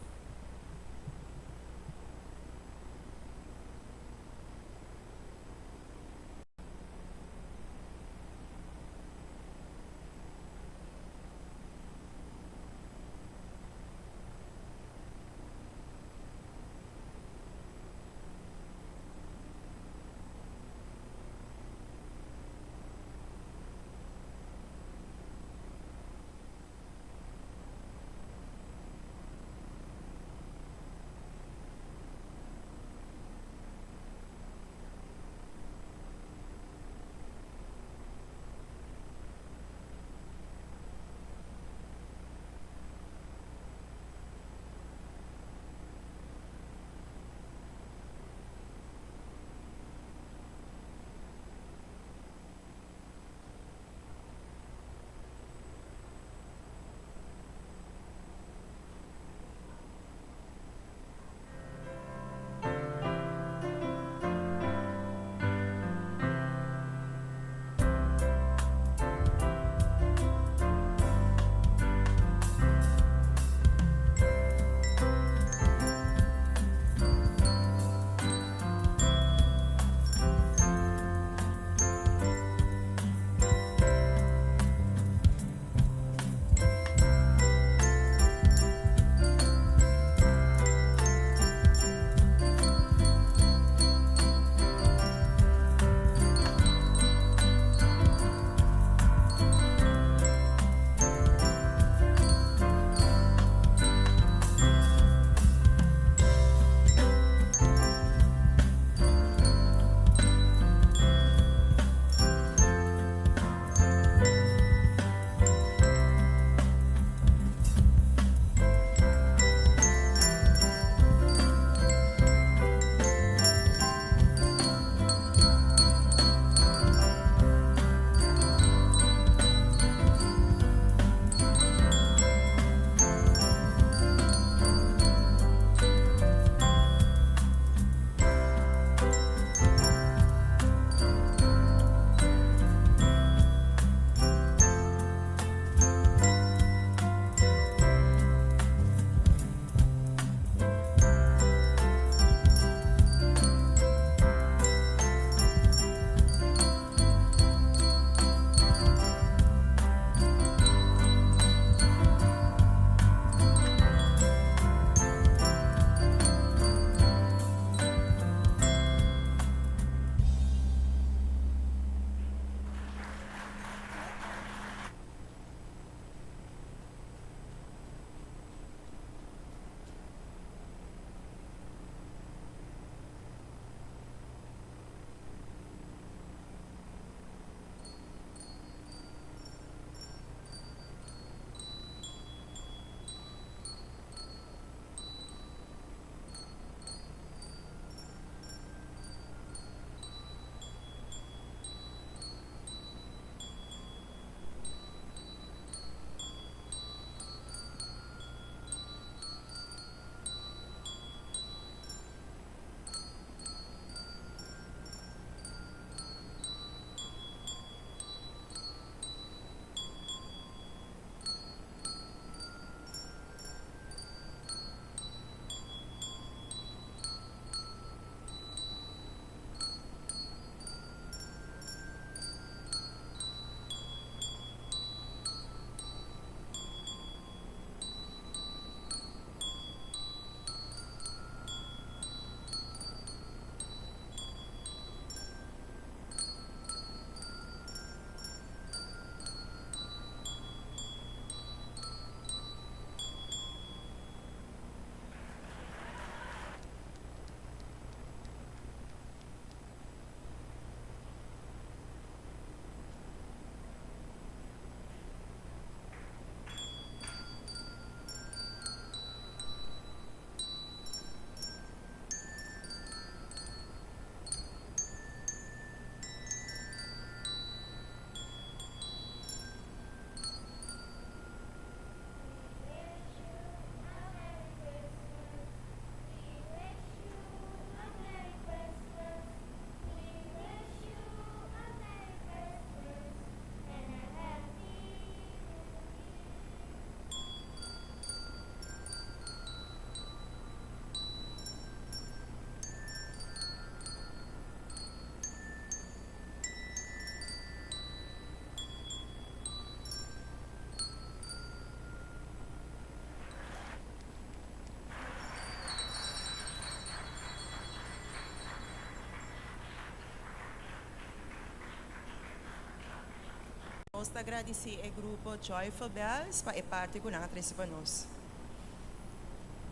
Nós agradecemos ao grupo Joyful Bells para parte com a atriz para nós.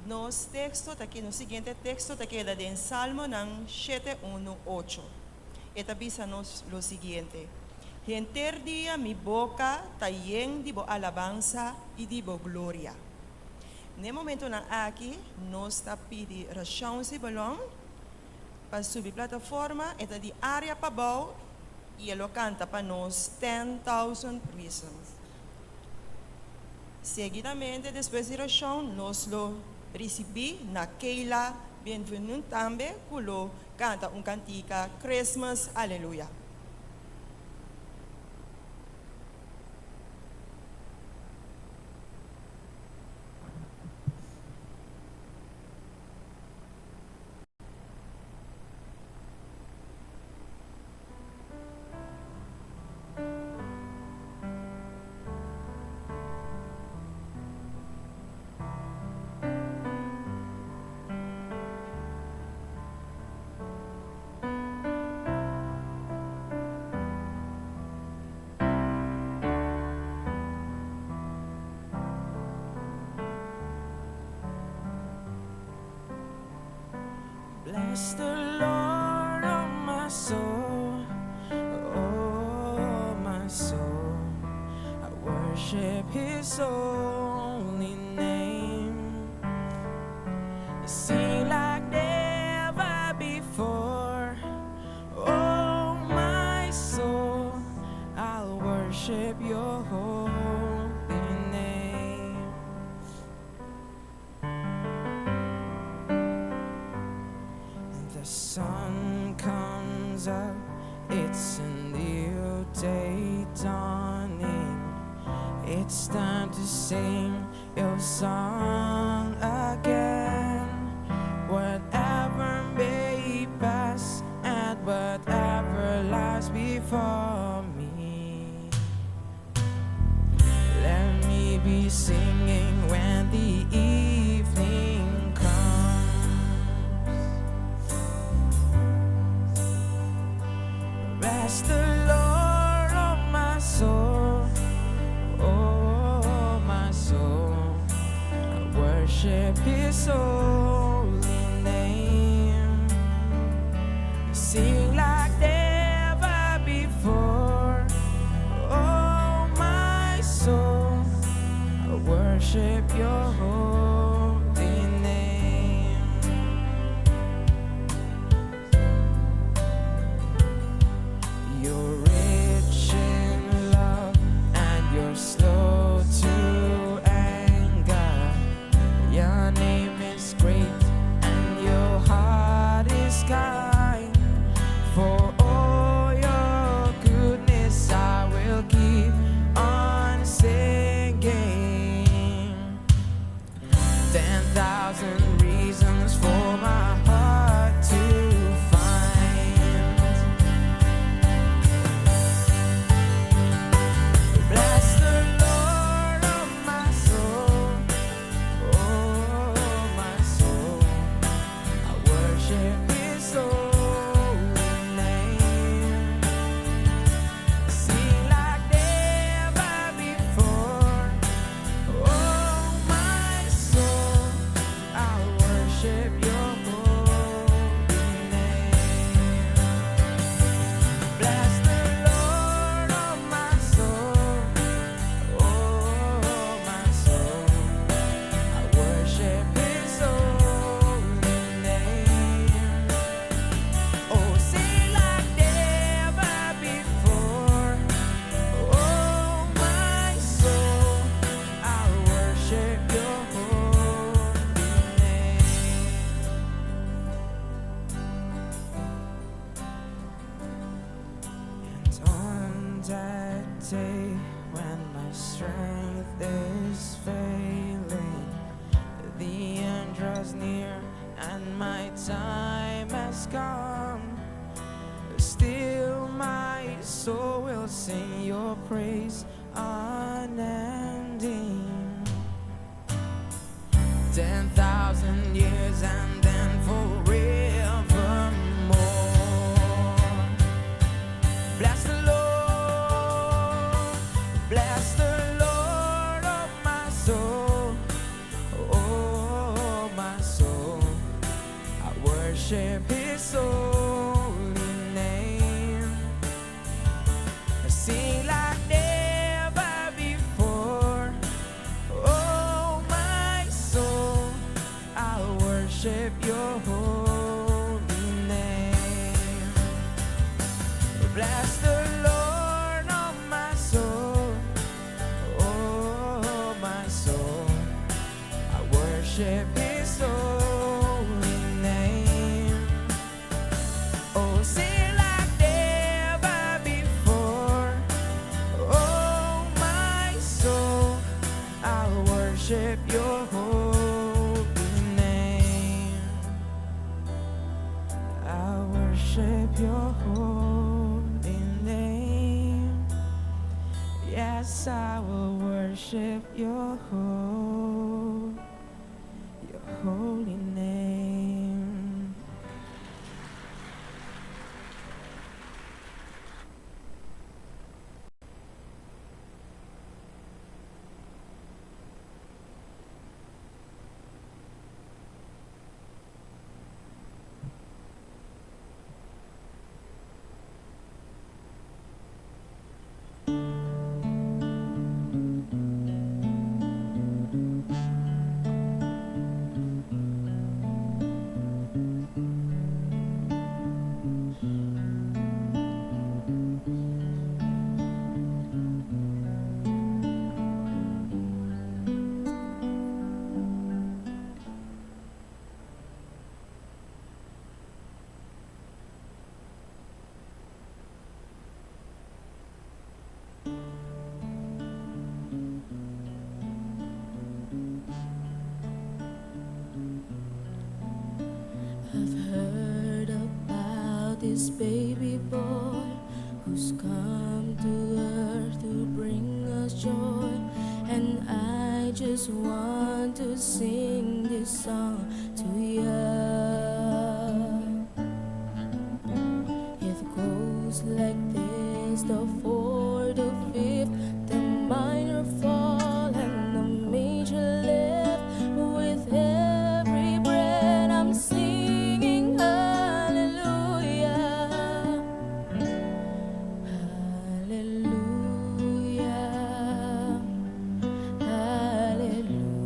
Nos texto está aqui, no seguinte texto está aqui em Salmo 7:1-8. E bisa-nos o seguinte: Enter dia mi boca está llena de alabanza e de glória. No momento na aqui, nós está pedindo ração de balão para subir plataforma, e de área para bau, e ele canta para nós 10,000 reasons. Seguidamente, depois de ração, nós lo recebi naquela bem-vindo também, que lo canta cantica Christmas, Aleluia. Bless the Lord, oh my soul, oh my soul. I worship His holy name. Sing like never before, oh my soul. I'll worship Your holy name. The sun comes up, it's a new day dawning. It's time to sing Your song again. Whatever may pass and whatever lies before me, let me be singing when the evening comes. Bless the Lord, oh my soul, oh my soul. I worship His holy name. Sing like never before, oh my soul. I worship Your holy name. You're rich in love and You're slow to anger. Your name is great and Your heart is kind. For all Your goodness I will keep on singing. 10,000 reasons for my heart to find. Bless the Lord, oh my soul, oh my soul. I worship His holy name. Sing like never before, oh my soul. I worship Your holy name. Bless the Lord, oh my soul, oh my soul. I worship His holy name. Oh, sing like never before, oh my soul. I worship Your holy name. And on that day when my strength is failing, the end draws near and my time has come. Still my soul will sing Your praise unending. 10,000 years and then forevermore. Bless the Lord, Bless the Lord, oh my soul. Oh, my soul. I worship His holy name. Oh, sing like never before. Oh, my soul. I worship Your holy name. I worship Your holy name. Yes, I will worship Your holy name. I've heard about this baby boy who's come to earth to bring us joy, and I just want to sing this song to you. It goes like this: the fourth, the fifth, the minor fall, and the major lift. With every breath I'm singing hallelujah, hallelujah, Hallelujah.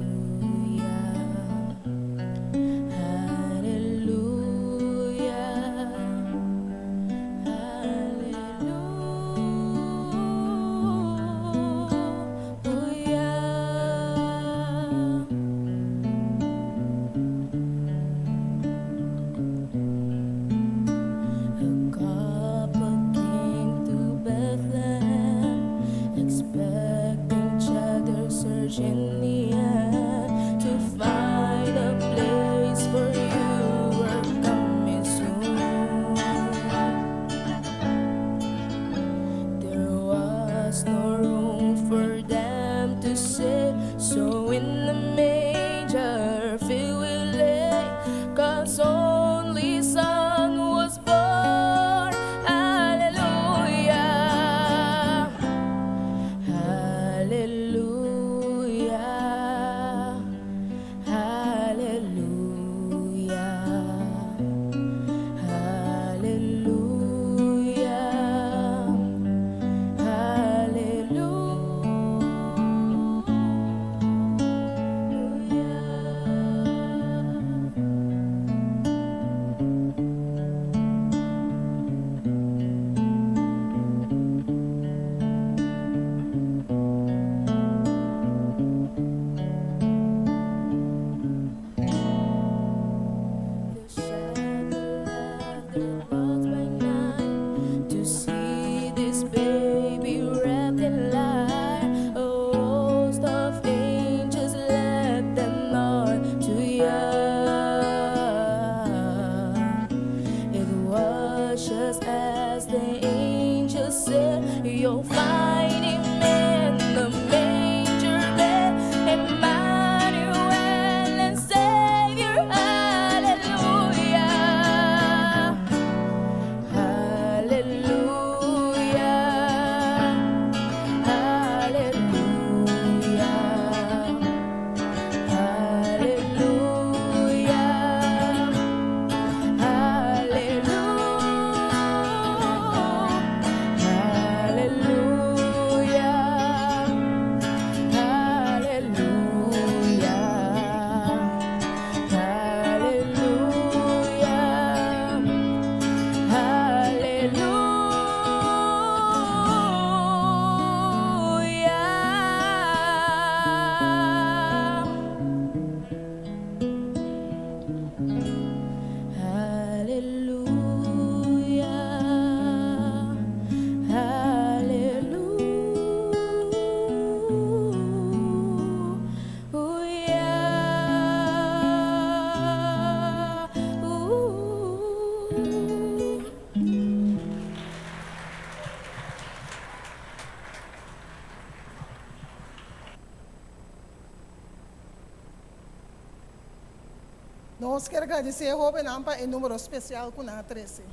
Nós queremos agradecer a Robin Ampa em número especial com a 13.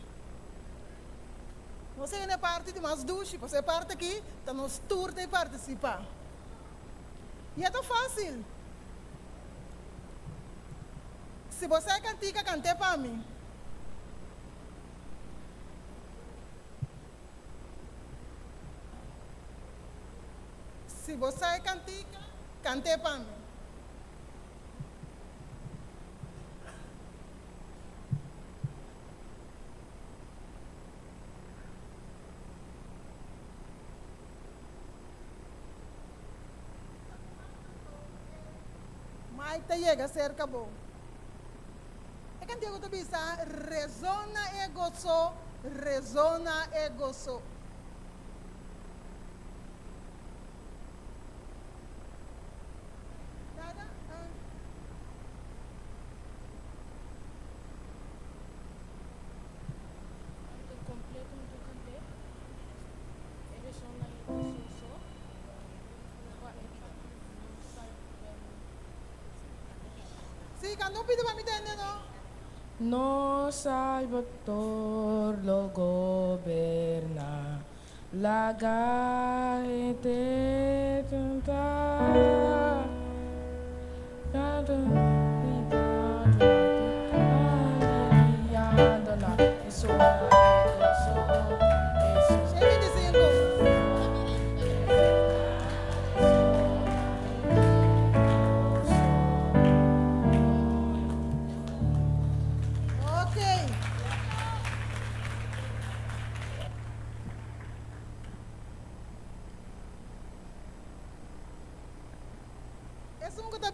Você é parte de mais duche, você é parte aqui, então nós tour de participar. E é tão fácil. Se você é cantica, cante para mim. Se você é cantica, cante para mim. Mas te chega cerca bom. É que eu te bisa resona e gozo, resona e gozo. Sí, cuando pide para mí no. No Salvador lo gobierna, la gente canta.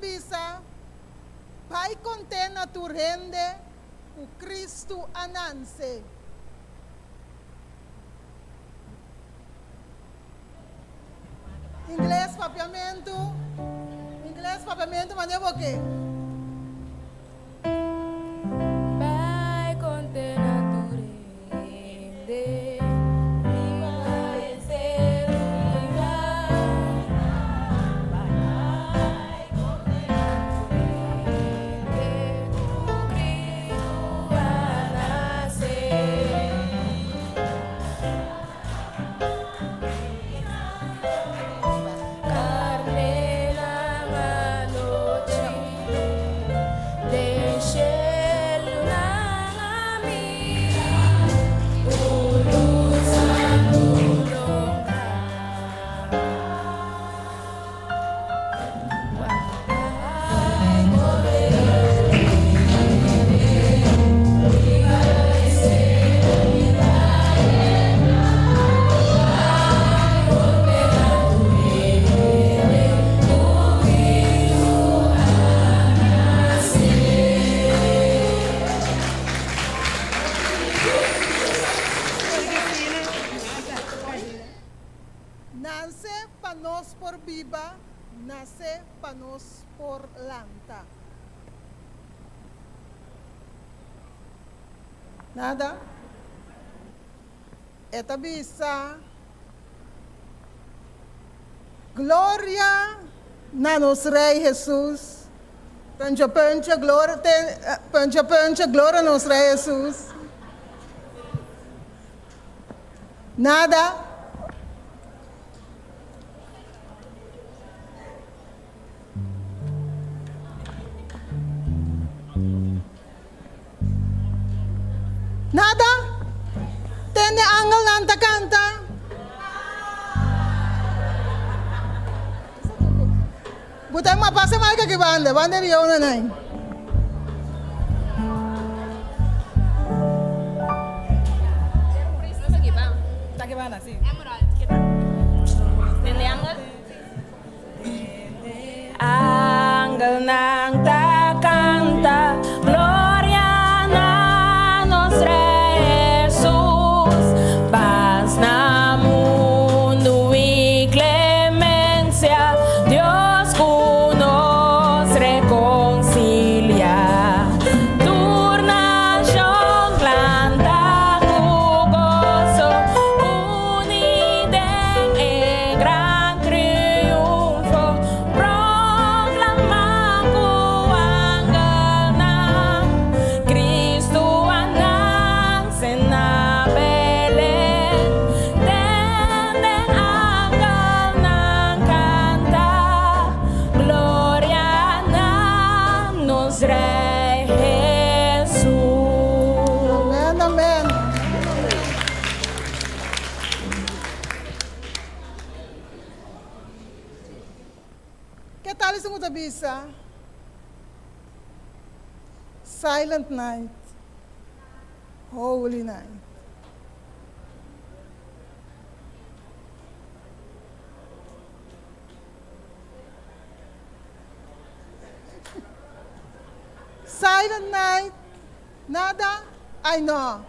Bisa, pai contena tu rende, o Cristo ananse. Inglês papiamento, mas o quê? Pai contena tu rende. Nace para nós por viva, nace para nós por lanta. Nada? Eta bisa. Glória na nos Rei Jesus. Pancha pancha, glória glória nos Rei Jesus. Nada? Nada? Tende angel nanta canta. Butang mapasa mai ka banda riyo na nai. Bagaimana sih? Tende angel. Angel nang ta canta. Gloria na nos Rei Jesus. Paz na mundo y clemencia. Dios con nos reconcilia. Turna son planta cu gozo. Unide Mali sa mga bisa. Silent night. Holy night. Silent night. Nada? I know.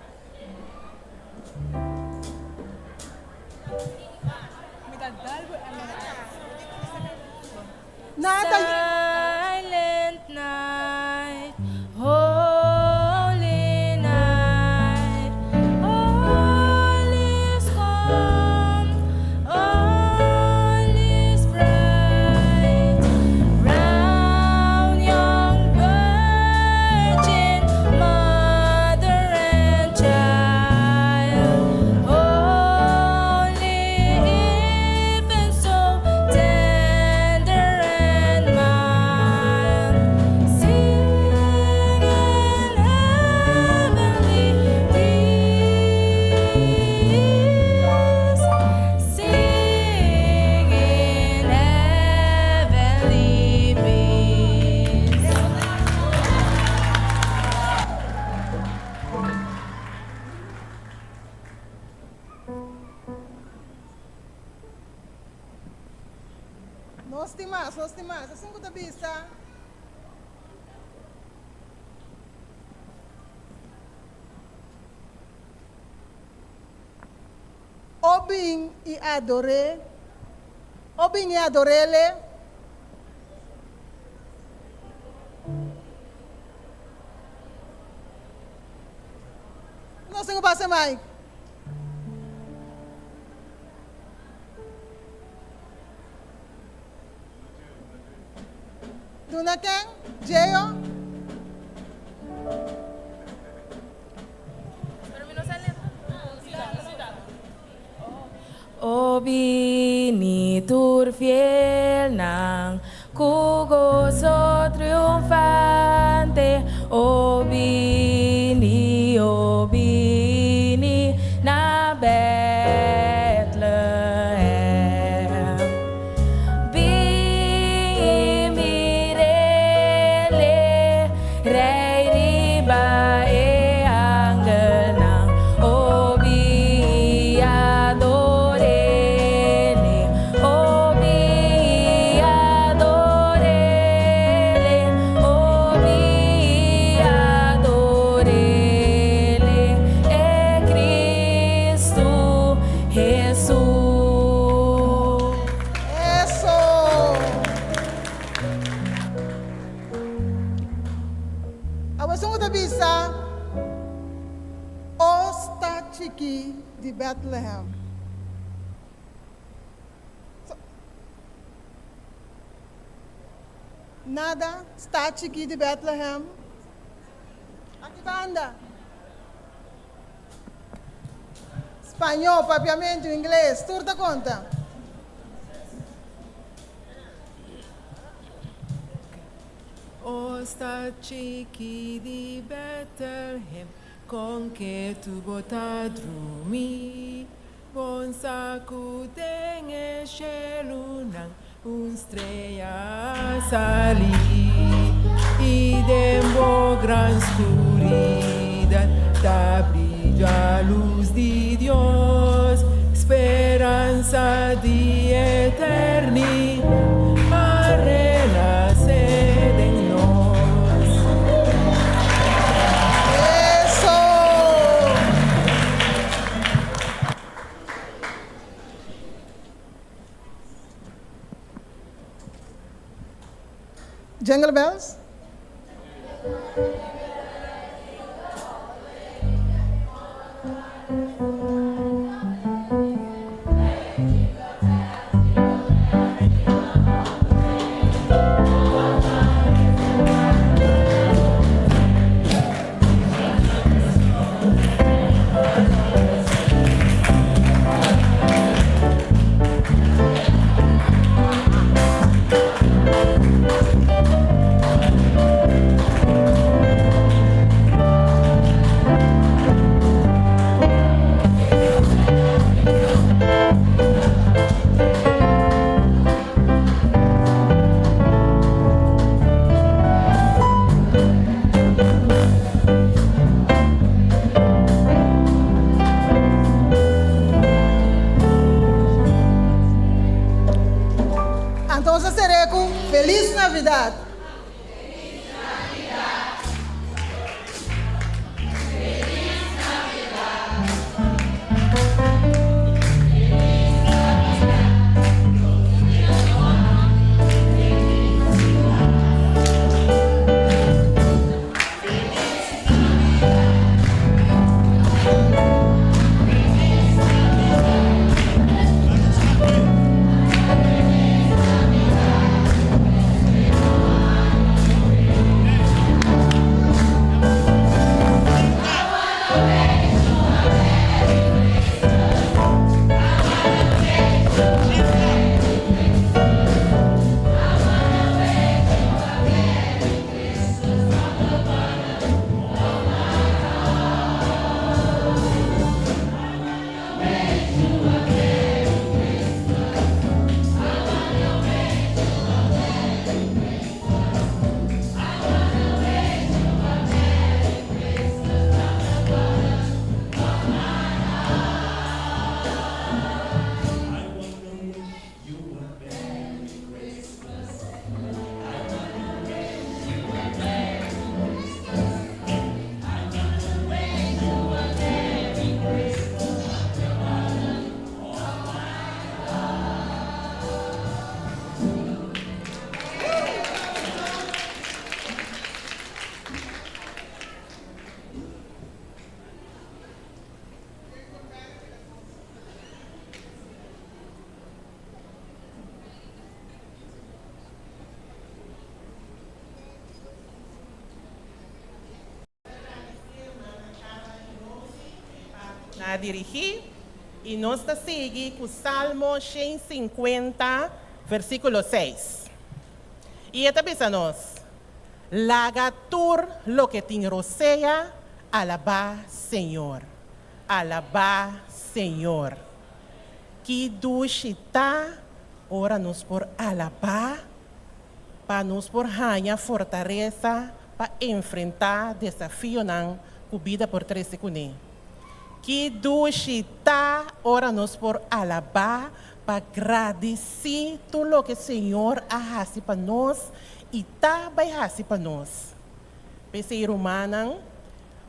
Nada. Silent night, holy night, all is calm, all is bright. Round young virgin, mother and child, holy infant, so tender and mild, singing heavenly peace, singing heavenly peace. Nos timas. Assim ko bisa. Obing i adorele. Não sei o que passa, Mike. Tuna Ken, Jeyo. O binitur fiel ng kugoso triunfante, o bini na Bethlehem. Bimirele, rey riba e anghel ng obi adorele, obi adorele, obi adorele, e Cristo Jesus. Eso. Awas ko bisa. Osta Chiki di Bethlehem. Nada, sta Chiki di Bethlehem. Aqui banda. Espanhol, papiamento, inglês, turda conta. Osta chiqui di Bethlehem, con che tu bota drumi, bon sacuden e shelunang, estrella salí, y dembo gran oscuridad, da brilla luz de Dios, esperanza de eternidad, renacer en nos. Eso. Jingle bells. Feliz Navidad. Na dirigir e nós está seguir com o Salmo 150, versículo 6. E esta vez a nós, lagatur lo que te roceia, alabá Senhor, alabá Senhor. Que duchita, ora nos por alabá, para nos por ganhar fortaleza, para enfrentar desafio não, cubida por 3 segundos. Que duchita, ora nos por alabar, para agradecer tudo o que o Senhor ha feito para nós e está vai fazer para nós. Pensei humana,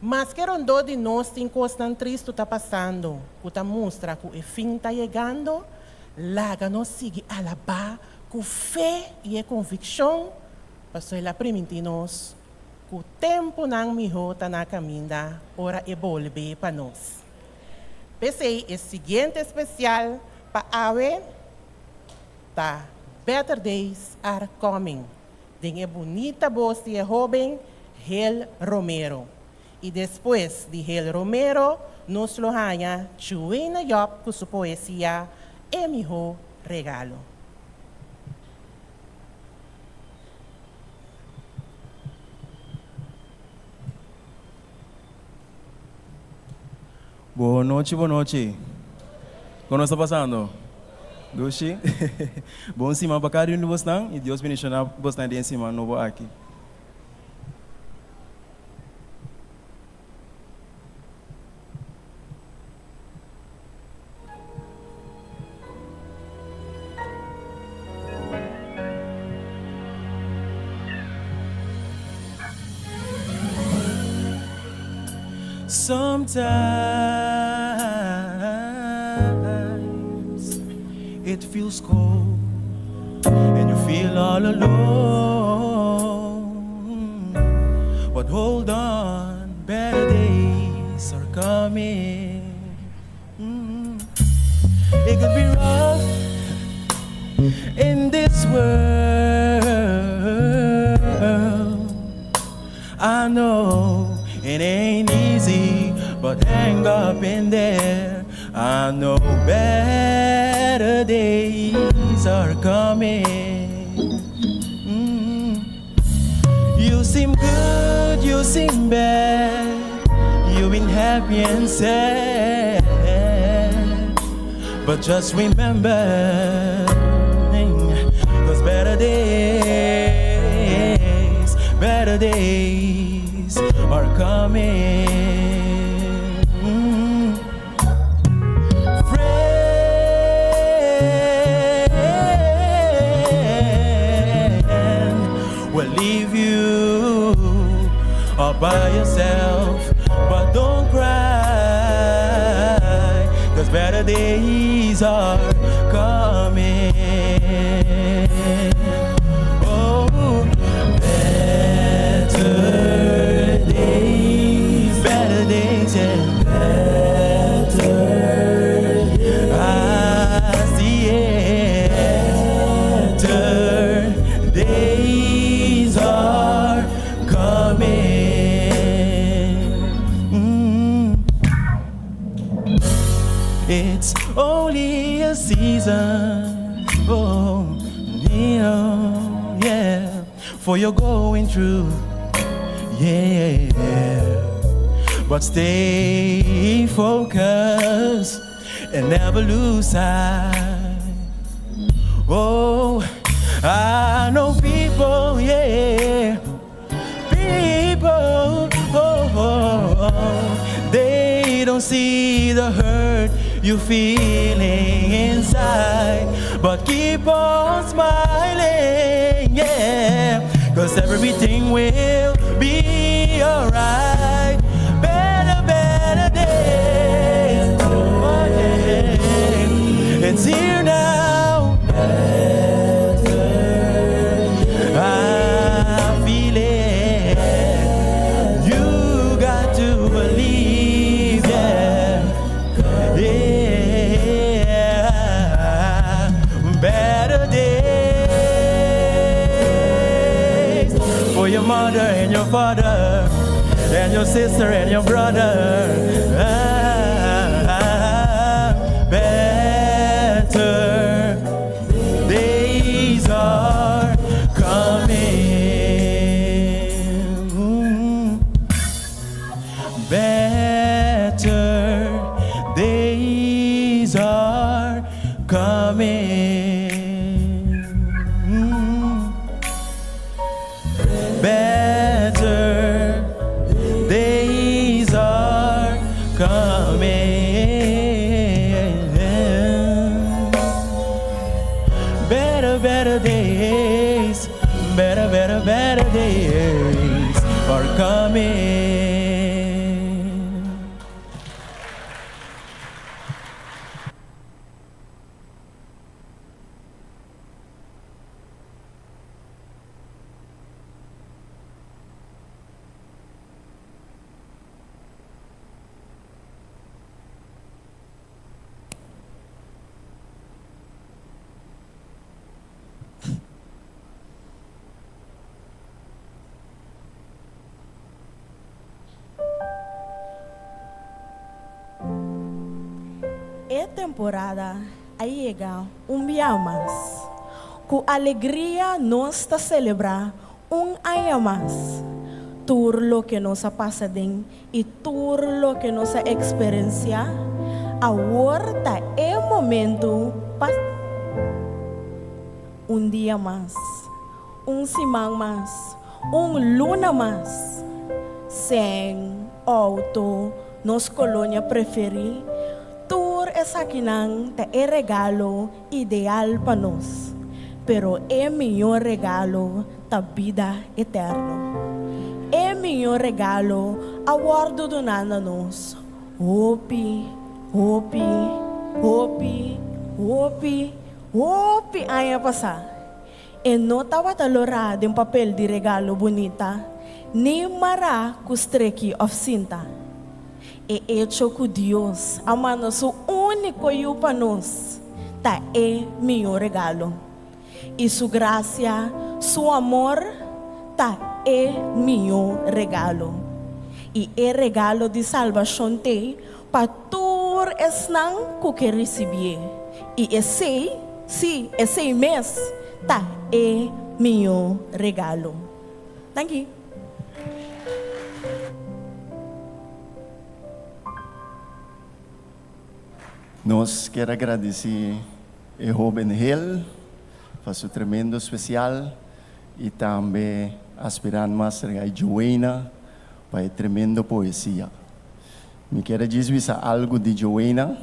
mas que rondou de nós tem coisas tão tristes está passando, que está mostra que o fim está chegando, laga nós seguir alabar com fé e convicção, para ela permitir nós que o tempo não melhor está na caminha, ora é volver para nós. Pensei, o seguinte especial para Awe, tá Better Days Are Coming. Tem a bonita voz de jovem Hel Romero. E depois de Hel Romero, nos lo ganha Chuina Yop com sua poesia E Mijo Regalo. Boa noite, boa noite. Como está passando? Doce? Bom cima para cada um de vocês e Deus bendiga vocês de cima novo aqui. Sometimes it feels cold and you feel all alone. But hold on, better days are coming. It could be rough in this world. I know it ain't easy, but hang up in there. I know better days are coming. You seem good, you seem bad. You've been happy and sad. But just remember, 'cause better days are coming. by yourself, but don't cry, 'cause better days are coming. Oh, better days, yeah. I see it. Better days are coming. It's only a season, oh, yeah, for you're going through, yeah. But stay focused and never lose sight. Oh, I know people, yeah, people, they don't see the hurt you feeling inside, but keep on smiling, yeah, 'cause everything will be alright. Better days, oh yeah, it's here now. I feel it. You got to believe, yeah, yeah. Better days for your mother and your father and your sister and your brother. Better days are coming. Better days are coming. Better days are coming. Better days, better days are coming. É temporada aí chega dia mais. Com alegria nós está celebrar ano mais. Tudo que nós passa dentro e tudo que nós experiencia, agora é momento para dia mais, semana mais, luna mais, sem auto, nos colônia preferir. Tur essa aqui não é regalo ideal para nós, pero é melhor regalo da vida eterna. É melhor regalo aguardo donando nós. Hope aí passar. E não estava talorado em papel de regalo bonita, nem mará costreque of cinta. É hecho com Deus, amando o único e para nós, tá é meu regalo. E sua graça, seu amor, tá é meu regalo. E é regalo de salvação te para todos os não que receber. E esse mês, tá é meu regalo. Thank you. Nós queremos agradecer a Robin Hill por seu tremendo especial e também a aspirante master Joana para a tremenda poesia. Me quero dizer algo de Joana.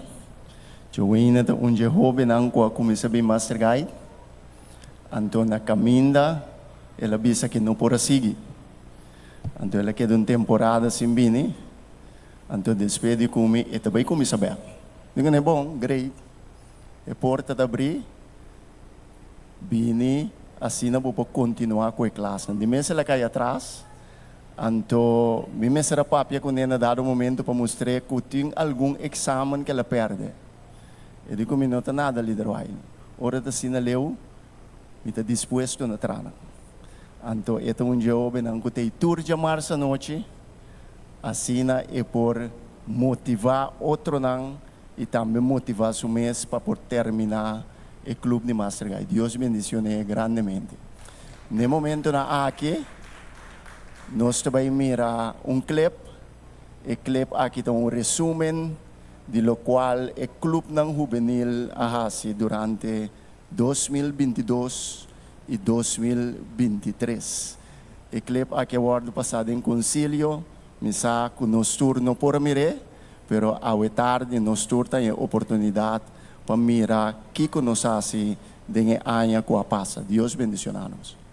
Joana é um jovem que começou a ser master guide. Então na caminha ela disse que não pode seguir. Então ela quer uma temporada sem bini. Então despede comigo e também com Isabel. Digo, é bom, great. A porta da abrir. Bini, assim não vou continuar com a classe. De mês ela cai atrás. Então, me será papia quando ela dá um momento para mostrar que tem algum exame que ela perde. Eu digo, não está nada líder. Ora da sina leu, me está disposto na trana. Então, é um jovem que tem tour de março à noite, assim é por motivar outro não e também motivar o mês para por terminar o clube de Master Guide. Deus bendicione grandemente. No momento na aqui, nós também mira clip. O clip aqui tem resumen de lo qual o clube ng juvenil ahasi durante 2022 e 2023. O clip aqui guardo passado em concílio, misa com nos turno por mire, pero ao tarde nos turno tem oportunidade para mirar que nos hasi de ano que passa. Deus bendicionanos.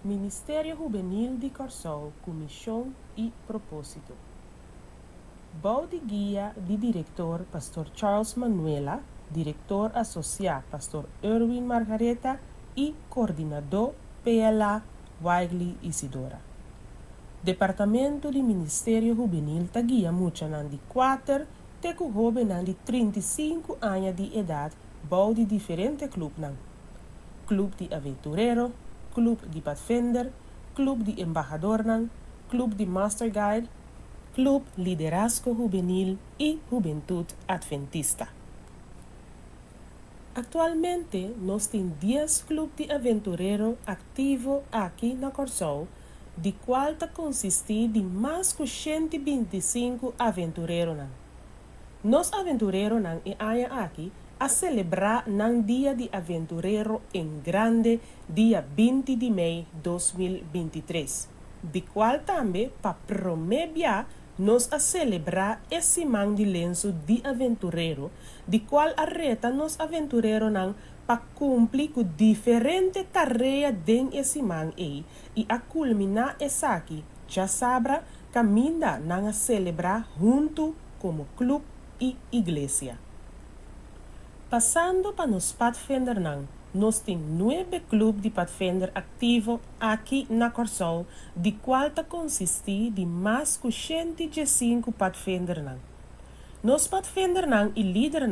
Ministério Juvenil de Corsol, Comissão e Propósito. Bode guia de diretor Pastor Charles Manuela, diretor associado Pastor Erwin Margareta e coordenador PLA Weigli Isidora. Departamento de Ministério Juvenil ta guia mucha nan de 4 te ku jovem nan de 35 anos de idade bau de diferente club nan. Club de Aventurero, Club de Pathfinder, Club de Embajador nan, Club de Master Guide, Club Liderazgo Juvenil e Juventude Adventista. Actualmente, nós temos 10 clubes de aventurero ativo aqui na Corsol, de qual consiste de mais de 125 aventureros. Nós aventureros e aqui a celebrar o Dia de Aventurero em Grande, dia 20 de maio de 2023, de qual também para promover nós a celebrar esse man de lenço de aventurero, de qual a reta nós aventurero para cumprir com diferentes tarefas dentro esse man e a culminar essa aqui, já sabra, caminha a celebrar junto como clube e igreja. Passando para nos Pathfinder nós temos 9 clubes de Pathfinder ativos aqui na Corsol, de qual consiste de mais de 105 Pathfinder. Nos Pathfinder e líder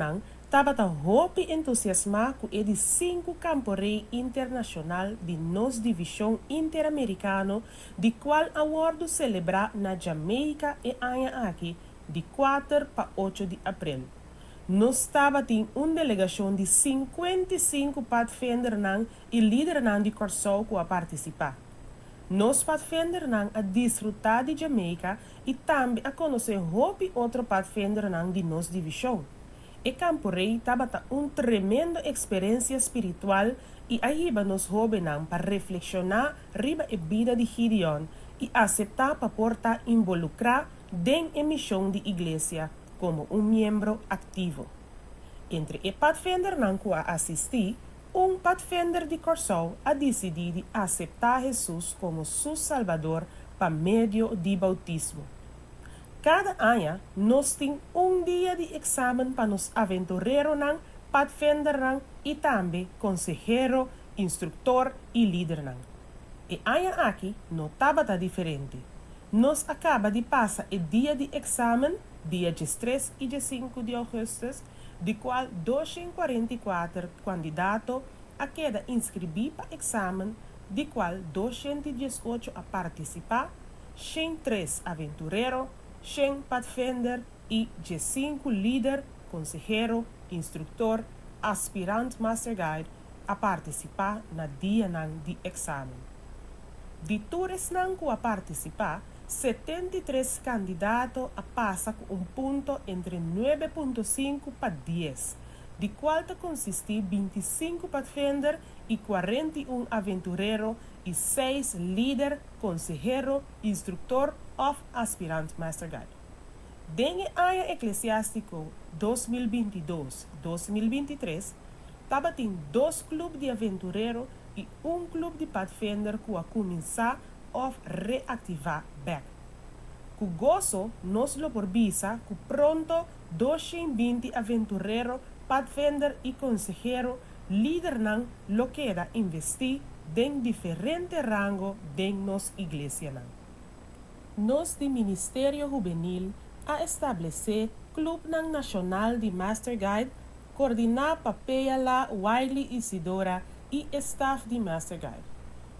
estava muito entusiasmado com de 5 camporei internacional de nos divisão interamericano, de qual awardo celebrar na Jamaica e aqui de 4 para 8 de abril. Nós estava em uma delegação de 55 Pathfinder e líder de Corsol que a participar. Nós Pathfinder a desfrutar de Jamaica e também a conhecer outro Pathfinder de nossa divisão. E Campo Rei estava uma tremenda experiência espiritual e ajuda nos jovens para reflexionar riba a vida de Gideon e aceitar para portar involucrar dentro a missão de igreja como membro ativo. Entre o Pathfinder que a assistir, Pathfinder de Corsol a decidir aceitar Jesus como seu Salvador para meio de bautismo. Cada ano, nós temos dia de exame para nos aventureros, Pathfinder e também consejero, instrutor e líder. E ano aqui não estava diferente. Nós acaba de passar o dia de exame, dia 13 e 5 de agosto, de qual 244 candidatos a queda inscrever para exame, de qual 218 a participar, 103 aventureros, 100 Pathfinder e 5 líder consejero, instructor, aspirant Master Guide a participar na dia nang di examen. De todos nang que a participar, 73 candidatos a passa com ponto entre 9.5 para 10, de qual consiste 25 pathfinder e 41 aventureiro e 6 líder, consejero, instrutor of aspirant Master Guide. Dentro do ano eclesiástico 2022-2023, tem 2 clubes de aventureiro e 1 clube de pathfinder que a começar a reativar back. Com gozo, nós lo por visa que pronto 220 aventureiro, pathfinder e consejero líder nan lo queda investir em diferente rango de nos igreja nan. Nos de Ministério Juvenil a estabelecer Clube nan Nacional de Master Guide, coordenar papel la Wiley Isidora e staff de Master Guide.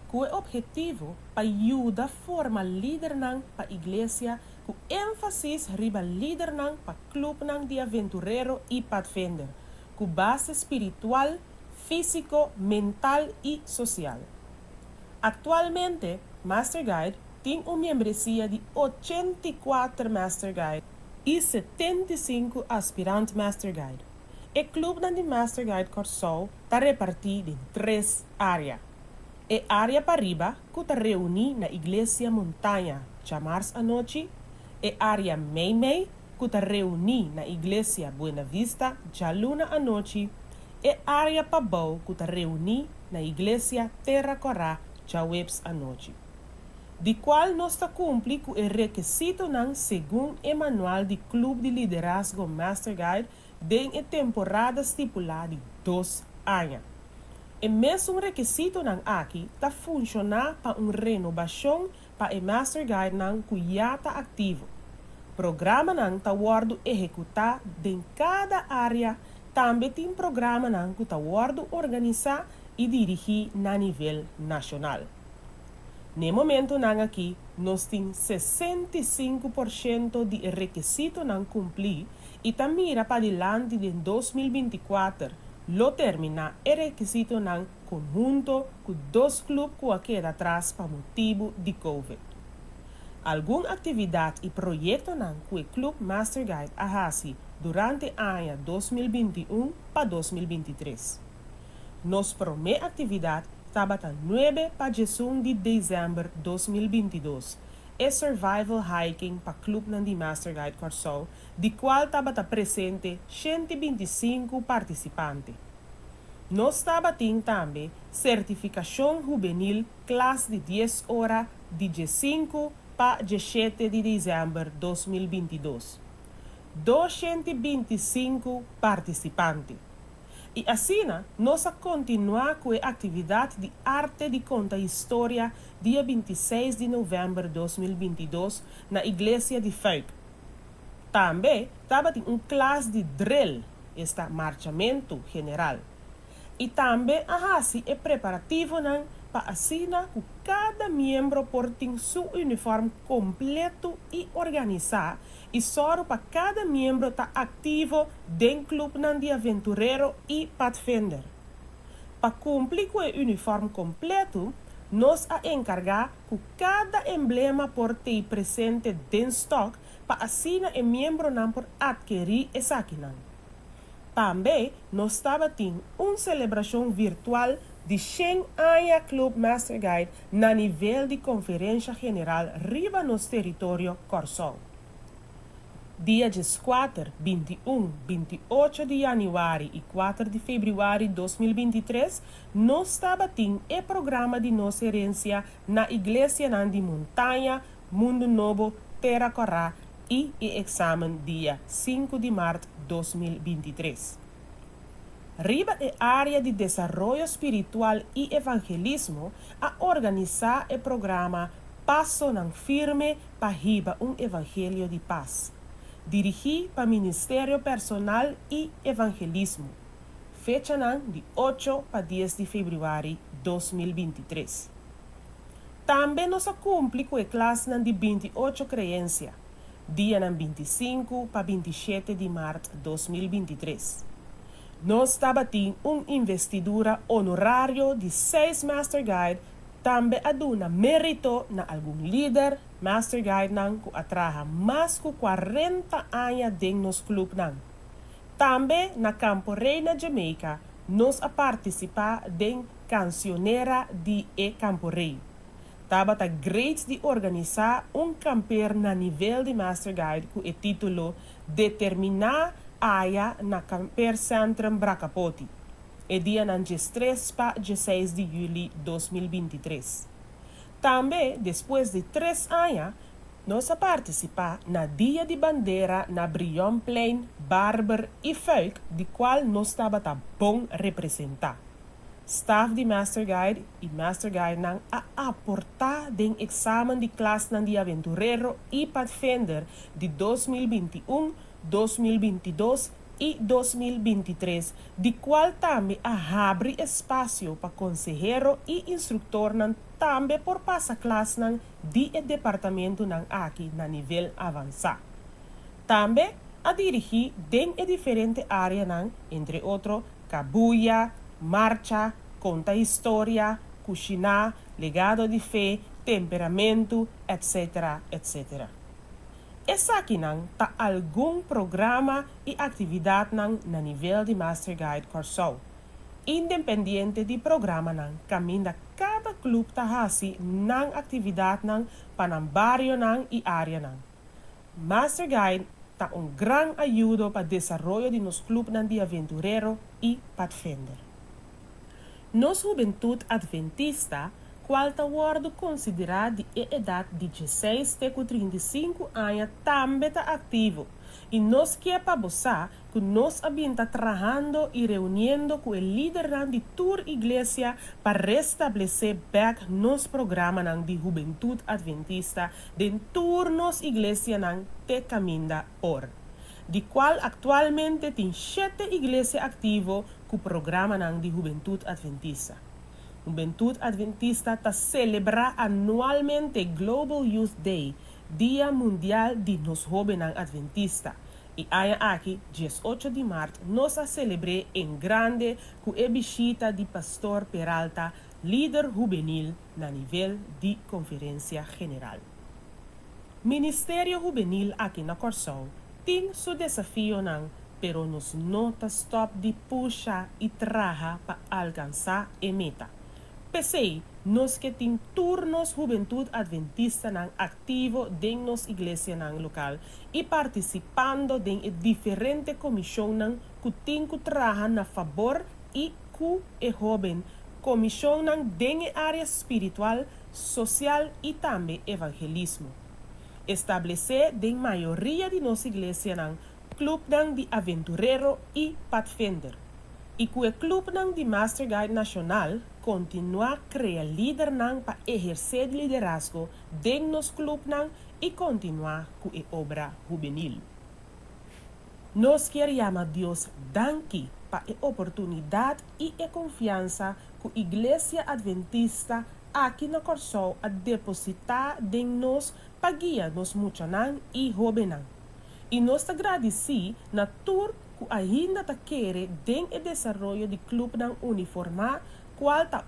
Com o objetivo para ajudar a formar líder nan para igreja, com ênfase riba líder nan para clube nan de aventureiro e pathfinder, com base espiritual, físico, mental e social. Atualmente, Master Guide tem uma membresia de 84 Master Guide e 75 aspirant Master Guide. O clube de Master Guide Corsol está repartido em 3 áreas. A área para riba, que está reunida na Igreja Montanha, chamar-se a noite. A área Meimei, que está reunida na Igreja Buena Vista, Jaluna a noite. A área Pabou, que está reunida na Igreja Terra Corá, Jawebs a noite. De qual nós está cumprindo com o requisito nan segundo o manual de Clube de Liderazgo Master Guide em a temporada estipulada de 2 anos. E mesmo requisito nan aqui está funcionar para uma renovação para o Master Guide nan que já está ativo. Programa nan está sendo executado em cada área. Também tem programa nan que está sendo organizado e dirigido na nível nacional. No momento nan aqui, nós temos 65% de requisito nan cumprir e também mira para diante de 2024, lo termina o requisito nan conjunto com 2 clubes que queda atrás para motivo de Covid. Alguma atividade e projeto nan que o Clube Master Guide ahasi durante o ano 2021 para 2023. Nos primeira atividade estava 9 para 1 de dezembro de 2022. É Survival Hiking para o Clube de Master Guide Corsol, de qual estava presente 125 participantes. Nós estava também certificação juvenil classe de 10 horas de 5 para 17 de dezembro de 2022. 225 participantes. E assim, nós continuamos com a atividade de arte de conta história dia 26 de novembro de 2022 na Igreja de Feuk. Também estava em classe de drill, este marchamento general. E também é preparativo para assinar que cada membro porte seu uniforme completo e organizado e só para cada membro estar ativo dentro do clube de aventureiro e pathfinder. Para cumprir com o uniforme completo, nós encarregamos que cada emblema porte presente dentro do estoque para assinar o membro por adquirir esse aqui. Também nós estava tendo uma celebração virtual de 100 anos Clube Master Guide na nível de conferência general riba nos território Corsol. Dia 4, 21, 28 de janeiro e 4 de fevereiro de 2023, nós estava tendo o programa de nossa herência na Igreja de Montanha, Mundo Novo, Terra Corá e o exame dia 5 de março de 2023. Riba a área de desenvolvimento espiritual e evangelismo a organizar o programa Passo nan Firme para riba evangelho de paz. Dirigir para Ministério Personal e Evangelismo. Fecha de 8 para 10 de fevereiro de 2023. Também nós cumprimos com a classe de 28 crenças. dia ng 25 pa 27 de março 2023. Nós tabating investidura honorário de 6 Master Guide, também aduna mérito na algum líder Master Guide nang ku atraha mais ku 40 anos dentro nos clube nang. Também na Campo Rei na Jamaica, nós a participar den cancionera de Campo Rei. Tabata great de organizar camper na nível de Master Guide com o título Determinar área na Camper Centrum Bracapoti. E dia ng 3 pa 16 de julho 2023. Também, depois de 3 anos, nós a participar na Dia de Bandeira na Brion Plain, Barber e Folk, de qual nós estava bom representar. Staff de Master Guide e Master Guide nang a aportar den examen de classe ng de Aventurero e Pathfinder de 2021, 2022 e 2023, de qual também abre espaço para consejero e instrutor nang também por passa classe nang de departamento nang aqui na nível avançado. Também a dirigir den diferente área nang, entre outros, cabuya, marcha, conta história, cozinhar, legado de fé, temperamento, etc, etc. Essa aqui nang ta algum programa e atividade nang na nível de Master Guide Corso. Independente de programa nang, caminda cada clube ta hasi nang atividade nang panang barrio nang e área nang. Master Guide ta gran ajuda para desarrollo de nos clube nang de Aventurero e Pathfinder. Nos juventude adventista, qual ta wordo considerado de idade de 16 até 35 anos também está ativo. E nós quer para você que nós está trabalhando e reunindo com o líder de tour igreja para restabelecer back nos programa de juventude adventista de turnos igreja te caminda por. De qual atualmente tem 7 igrejas ativas com o programa de juventude adventista. Juventude Adventista ta celebra anualmente Global Youth Day, Dia Mundial de nos Jóvenes Adventista. E aí aqui, 18 de março, nós a celebramos em grande com a visita de Pastor Peralta, líder juvenil na nível de Conferência General. Ministério Juvenil aqui na Corso tem seu desafio pero nos não stop de puxar e trabalhar para alcançar a meta. Pensei, nós que tem turnos Juventude Adventista ativo dentro nos igreja local e participando de diferentes comissões que tem que trabalhar na favor e com o jovem, comissão dentro da área espiritual, social e também evangelismo. Estabelecer de maioria de nossa igreja clube de Aventurero e Pathfinder. E com o clube de Master Guide Nacional, continuar a criar líder para exercer liderazgo dentro nos clube e continuar com a obra juvenil. Nós queremos a Deus danke para a oportunidade e a confiança que a Igreja Adventista aqui na Corso a depositar em nós para guiar nos muchanan e jovenan. E nós agradecemos na tour que ainda ta querer den o desenvolvimento de clube uniformado qual ta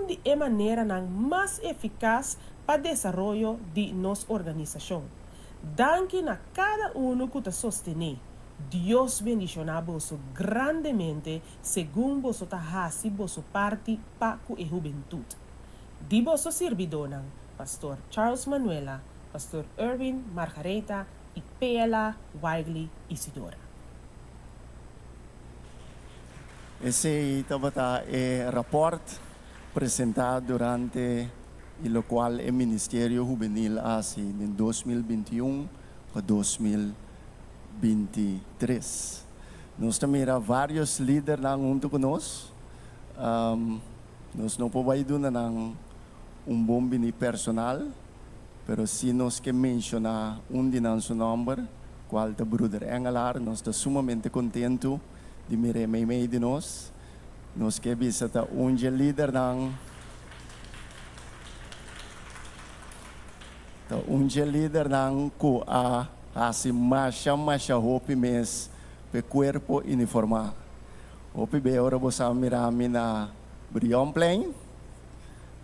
de a maneira mais eficaz para o desenvolvimento de nossa organização. Danke na cada que ta sostener. Deus bendiciona você grandemente segundo você ta hasi você parte para a juventude. Di você servidor Pastor Charles Manuela, Pastor Erwin Margareta e Pela Wigley Isidora. Esse é o rapport apresentado durante o qual o Ministério Juvenil hace em 2021 a 2023. Nós também vários líderes junto conosco. Nós não podemos bom bini personal, pero se nós que mencionar de nosso nome, qual é o Brother Engelar, nós estamos sumamente contentos de meio de nós. Nós que visita líder líder que Assim, macha hopi mes, pe cuerpo uniformado. Hopi be, ora você mirar na Brion Plain,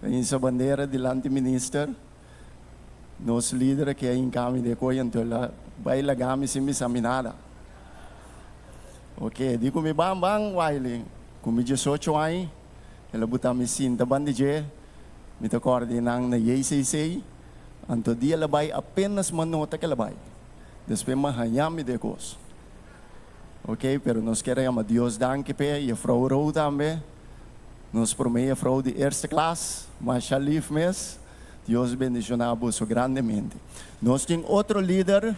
em sua bandeira delante do ministro, nos líderes que é em caminho de coisa, então lá, vai lá gami sem me examinar. Ok, digo me bang, Wiley, como 18 anos, ela botar me cinta bandije, me te coordenang na YCC, anto dia ela vai apenas manota que ela vai. Depois mahanyami de coisa. Ok, pero nós queremos a Deus danke pe, e a Frau Rou também. Nos promete a Frau de eerste classe, mas já lief mes. Deus bendicionar você grandemente. Nós temos outro líder.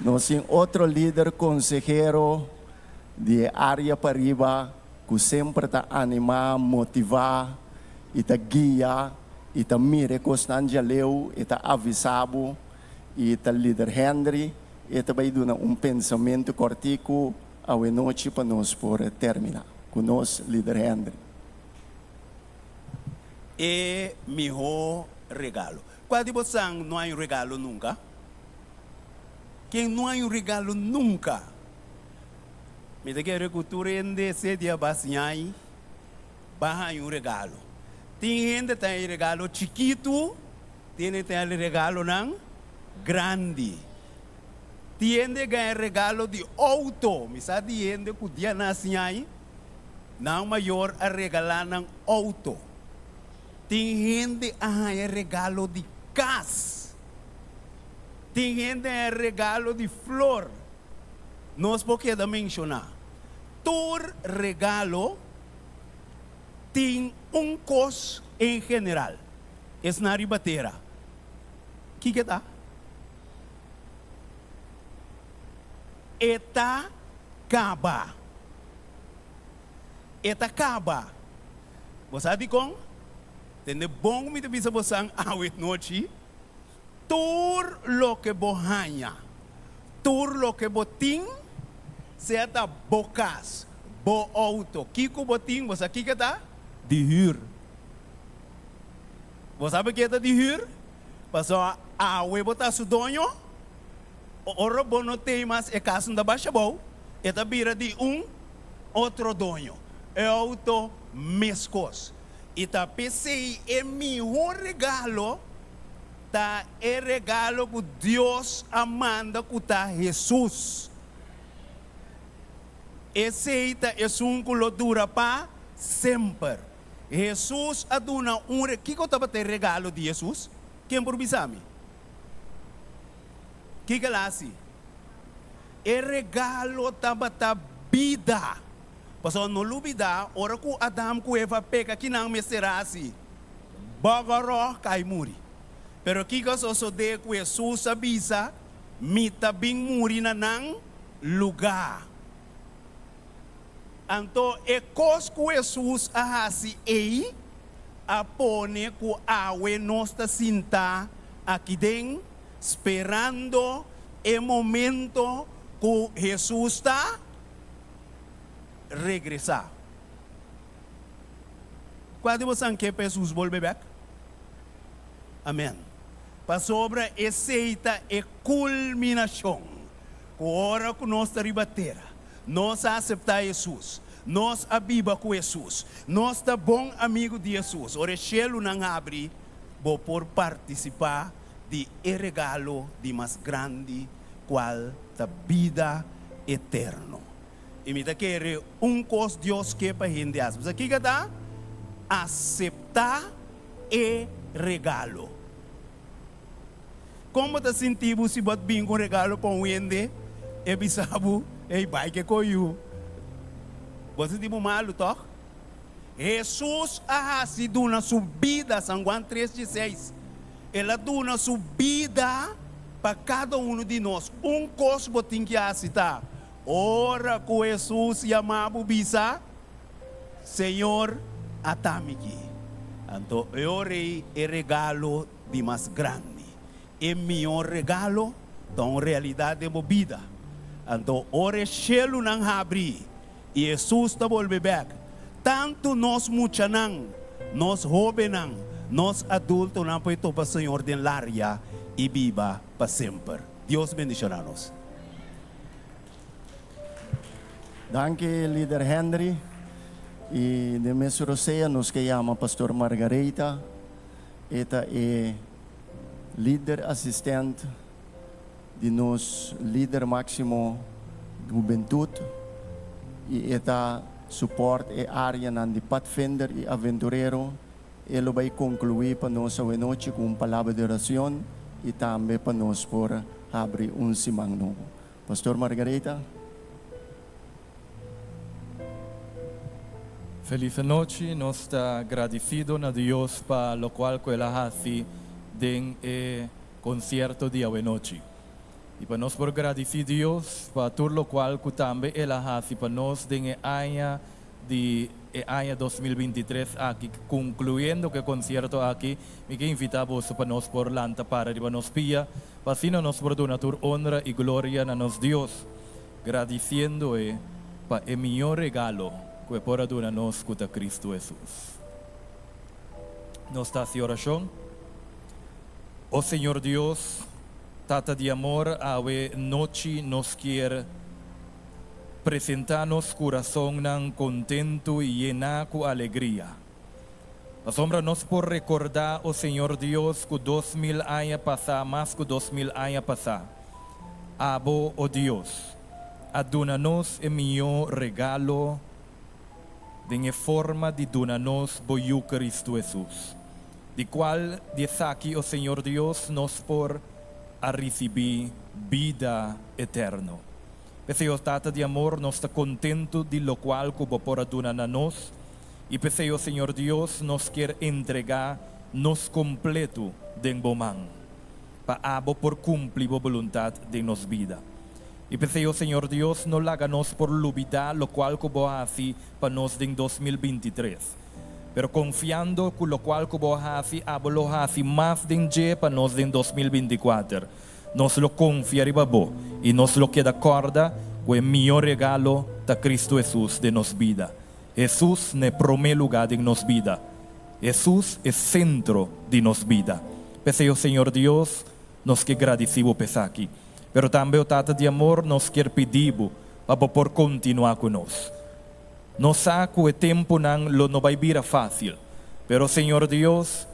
Nós temos outro líder consejero de área para riba, que sempre está animar, motivar, e está guia, e está mire constante leu, e está avisado, e está líder Henry. E também dá pensamento cortico à noite para nós por terminar. Com nós, líder Henry. É meu regalo. Quando você não há regalo nunca? Quem não há regalo nunca? Me quero que tu rende se dia basinhai, barra regalo. Tem gente tem regalo chiquito, tem regalo não grande. Tiende ganha regalo de auto, me sabe tiende que o dia nasce aí, não maior a regalar ng auto. Tem gente a ganhar regalo de casa. Tem gente a regalo de flor. Nós podemos mencionar. Todo regalo tem custo em geral. É na ribateira. O que está? Eta kaba. Você sabe como? Tem bom me bisa você awit noite. Tur lo que bohanha. Tur lo que botin. Seta bocas. Bo auto. Kiko botin, você aqui que tá? De huur. Você sabe que é de huur? Passou a botar su dono. Ora bono temas é caso da baixa bom, é da bira de outro dono, é auto mescos. E tá pensei é meu regalo, tá é regalo que Deus amanda que tá Jesus. Esse tá é que dura para sempre. Jesus aduna que eu tava ter regalo de Jesus? Quem por bisami? Que ela assim? É regalo tabata vida. Pasal no lubida, ora ku Adam ku Eva peka kinang meserasi. Bagaro kay muri. Pero kika so de ku Jesus abisa, mita bing muri na nang lugar. Anto ekos ku Jesus ahasi apone ku awe nosta sinta aqui dentro. Esperando o momento que Jesus está regressar. Quando você quer Jesus volver back? Amém. Para sobre essa é culminação. Agora que nós estamos ribateira, nós aceitamos Jesus, nós abiba com Jesus, nós está bom amigo de Jesus. Ora, chelo não abre, vou por participar de regalo de mais grande qual da vida eterno. E me quer coisa Deus que para gente as. Mas aqui que está aceitar e regalo. Como te sentimos se bot bem com regalo para um ende? E bisabu, e vai que coiu. Você tipo malo, toh? Jesus a sido uma subida, São João 3:16. Ela dá uma subida para cada de nós. Coisa botim que aceitar. Ora com Jesus chamava bisa, Senhor, atame-me. Então, eu rei regalo de mais grande. É meu regalo, então realidade é vida. Então, ora chelo não abre. E Jesus está volver back. Tanto nós muchanan, nós jovenang, Nós adultos não podemos para o Senhor de lária e viva para sempre. Deus bendicionanos. Danke, Leader Henry. E de Mesorosea nos que chama Pastor Margarita. Esta é líder assistente de nos líder máximo juventude. E esta suporte é área de Pathfinder e Aventurero. Ele vai concluir para nós hoje noite com uma palavra de oração e também para nós por abrir semana novo. Pastor Margarita. Feliz noite, nós está agradecido a Deus para lo qual que ela hace den concierto de hoje noite. E para nós por agradecer Deus para tudo lo qual que também ela hace para nós den ano de ano 2023 aqui, concluindo que concierto aqui, me que invitamos para nós por lanta para de nós pia, para assim nós por donatur honra e glória a nos Deus, agradeciendo para o melhor regalo que por aduna nos cuta Cristo Jesus. Nos está em oração. O Senhor Deus, tata de amor, a noite nos quer apresentar-nos coração nang contento e llenar com alegria. A sombra nos por recordar o Senhor Deus que 2000 anos passar, mais que 2000 anos passar. Abo o Deus, aduna-nos o melhor regalo de forma de donar-nos boiu Cristo Jesus, de qual de aqui o Senhor Deus nos por a receber vida eterna. Pese o tata de amor nos está contento de lo qual que por donar a nós, e pese o Senhor Deus nos quer entregar nos completo de bomang, para abo por cumprir a vontade de nos vida. E pese o Senhor Deus no laga nos por olvidar lo qual que boa assim para nós em 2023. Pero confiando que lo qual que boa assim abo lo assim mais de para nós em 2024. Nós lo confiaremos bo e nós lo queda corda com o melhor regalo da Cristo Jesus de nos vida. Jesus ne primeiro lugar de nos vida. Jesus é centro de nos vida. Pese o Senhor Deus nos que agradecemos por aqui. Pero também o tata de amor nos quer pedir para por continuar conosco. Nós sabemos que o tempo não vai vir fácil, pero Senhor Deus,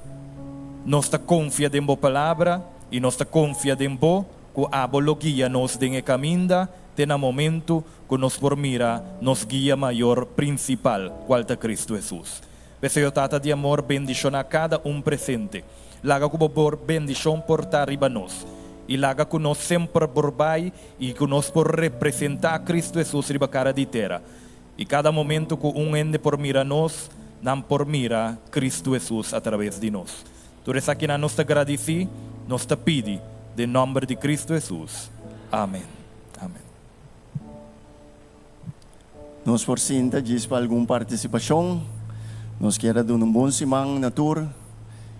nós está confiado em boa palavra e nós está confiado em boa que a lo guia nos den caminho tem no momento que nos por mira nos guia maior principal, qual é Cristo Jesus. Pese o tata de amor bendição a cada presente. Laga que por bendição portar riba nós. E laga que nós sempre borbai e que nós por representar Cristo Jesus riba cara de terra. E cada momento que ende por mira nós, não por mira Cristo Jesus através de nós. Por isso aqui nós te agradeci, nós te pedi, em nome de Cristo Jesus. Amém. Amém. Nós por sinta diz para alguma participação, nós queremos dar bom semana na tour.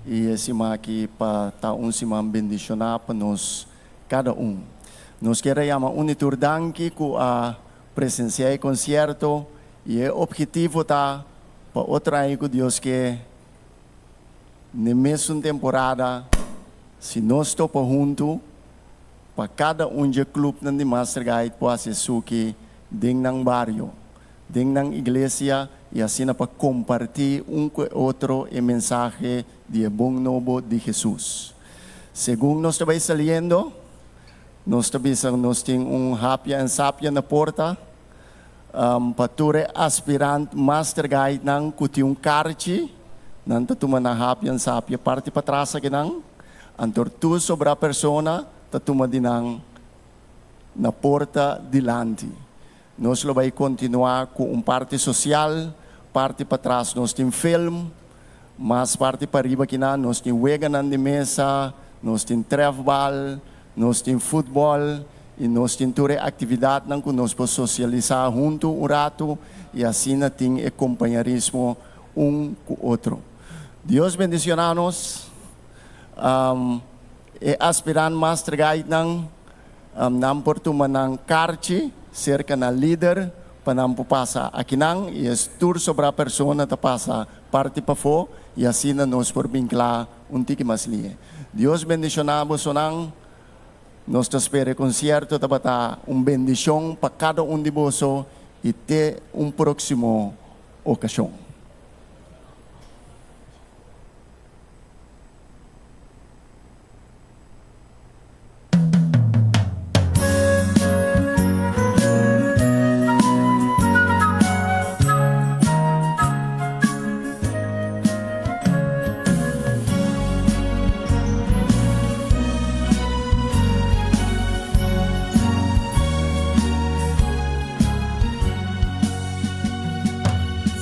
E esse aqui para dar semana bendicionar para nós, cada Nós queremos chamar unitur danke com a presenciar concerto e o objetivo tá para outra aí que Deus quer na mesma temporada, se nós estamos juntos, para cada de clube de Master Guide possa ser dentro do barrio, dentro da igreja e assim para compartilhar com outro a mensagem de bom novo de Jesus. Segundo nós estamos saliendo, nós temos happy and sapia na porta, pature aspirante Master Guide nang kuti karchi, nang tatuma na happy and sapia parte para trás aqui nang, antor tu sobre a persona, tatuma dinang na porta dilante. Nós vai continuar com parte social, parte para trás nós temos film, mas parte para riba aqui nós temos weganan de mesa, nós temos travel, nós temos futebol e nós temos toda atividade que nós podemos socializar junto rato e assim tem companheirismo com o outro. Deus bendicionanos. Aspirante Master Guide nang por tumanang karchi cerca na líder panampo pasa aqui nang e tour sobre a persona ta pasa parte pa fo e assim nos por vinclar tiki mas lie. Deus bendicionamos sonang nos te espere concierto ta bata bendição para cada de vosso e ter próximo ocasião.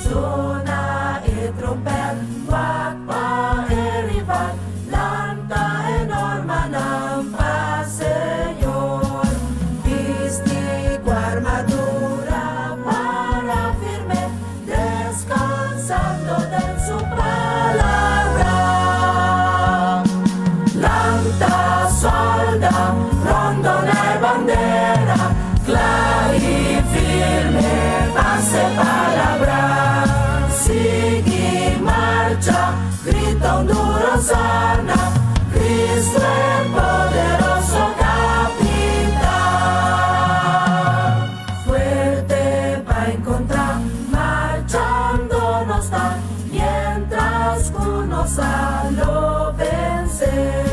Suona e trompet, guapa e rival, lanta enorme nampa Señor. Vistigo armadura para firme, descansando de su palabra. Lanta solda, rondona e bandera, clara y firme, pase palabra. Sigue marcha, grita un duro sana, Cristo es poderoso capitán. Fuerte va a encontrar, marchando no está, mientras con nos lo vencer.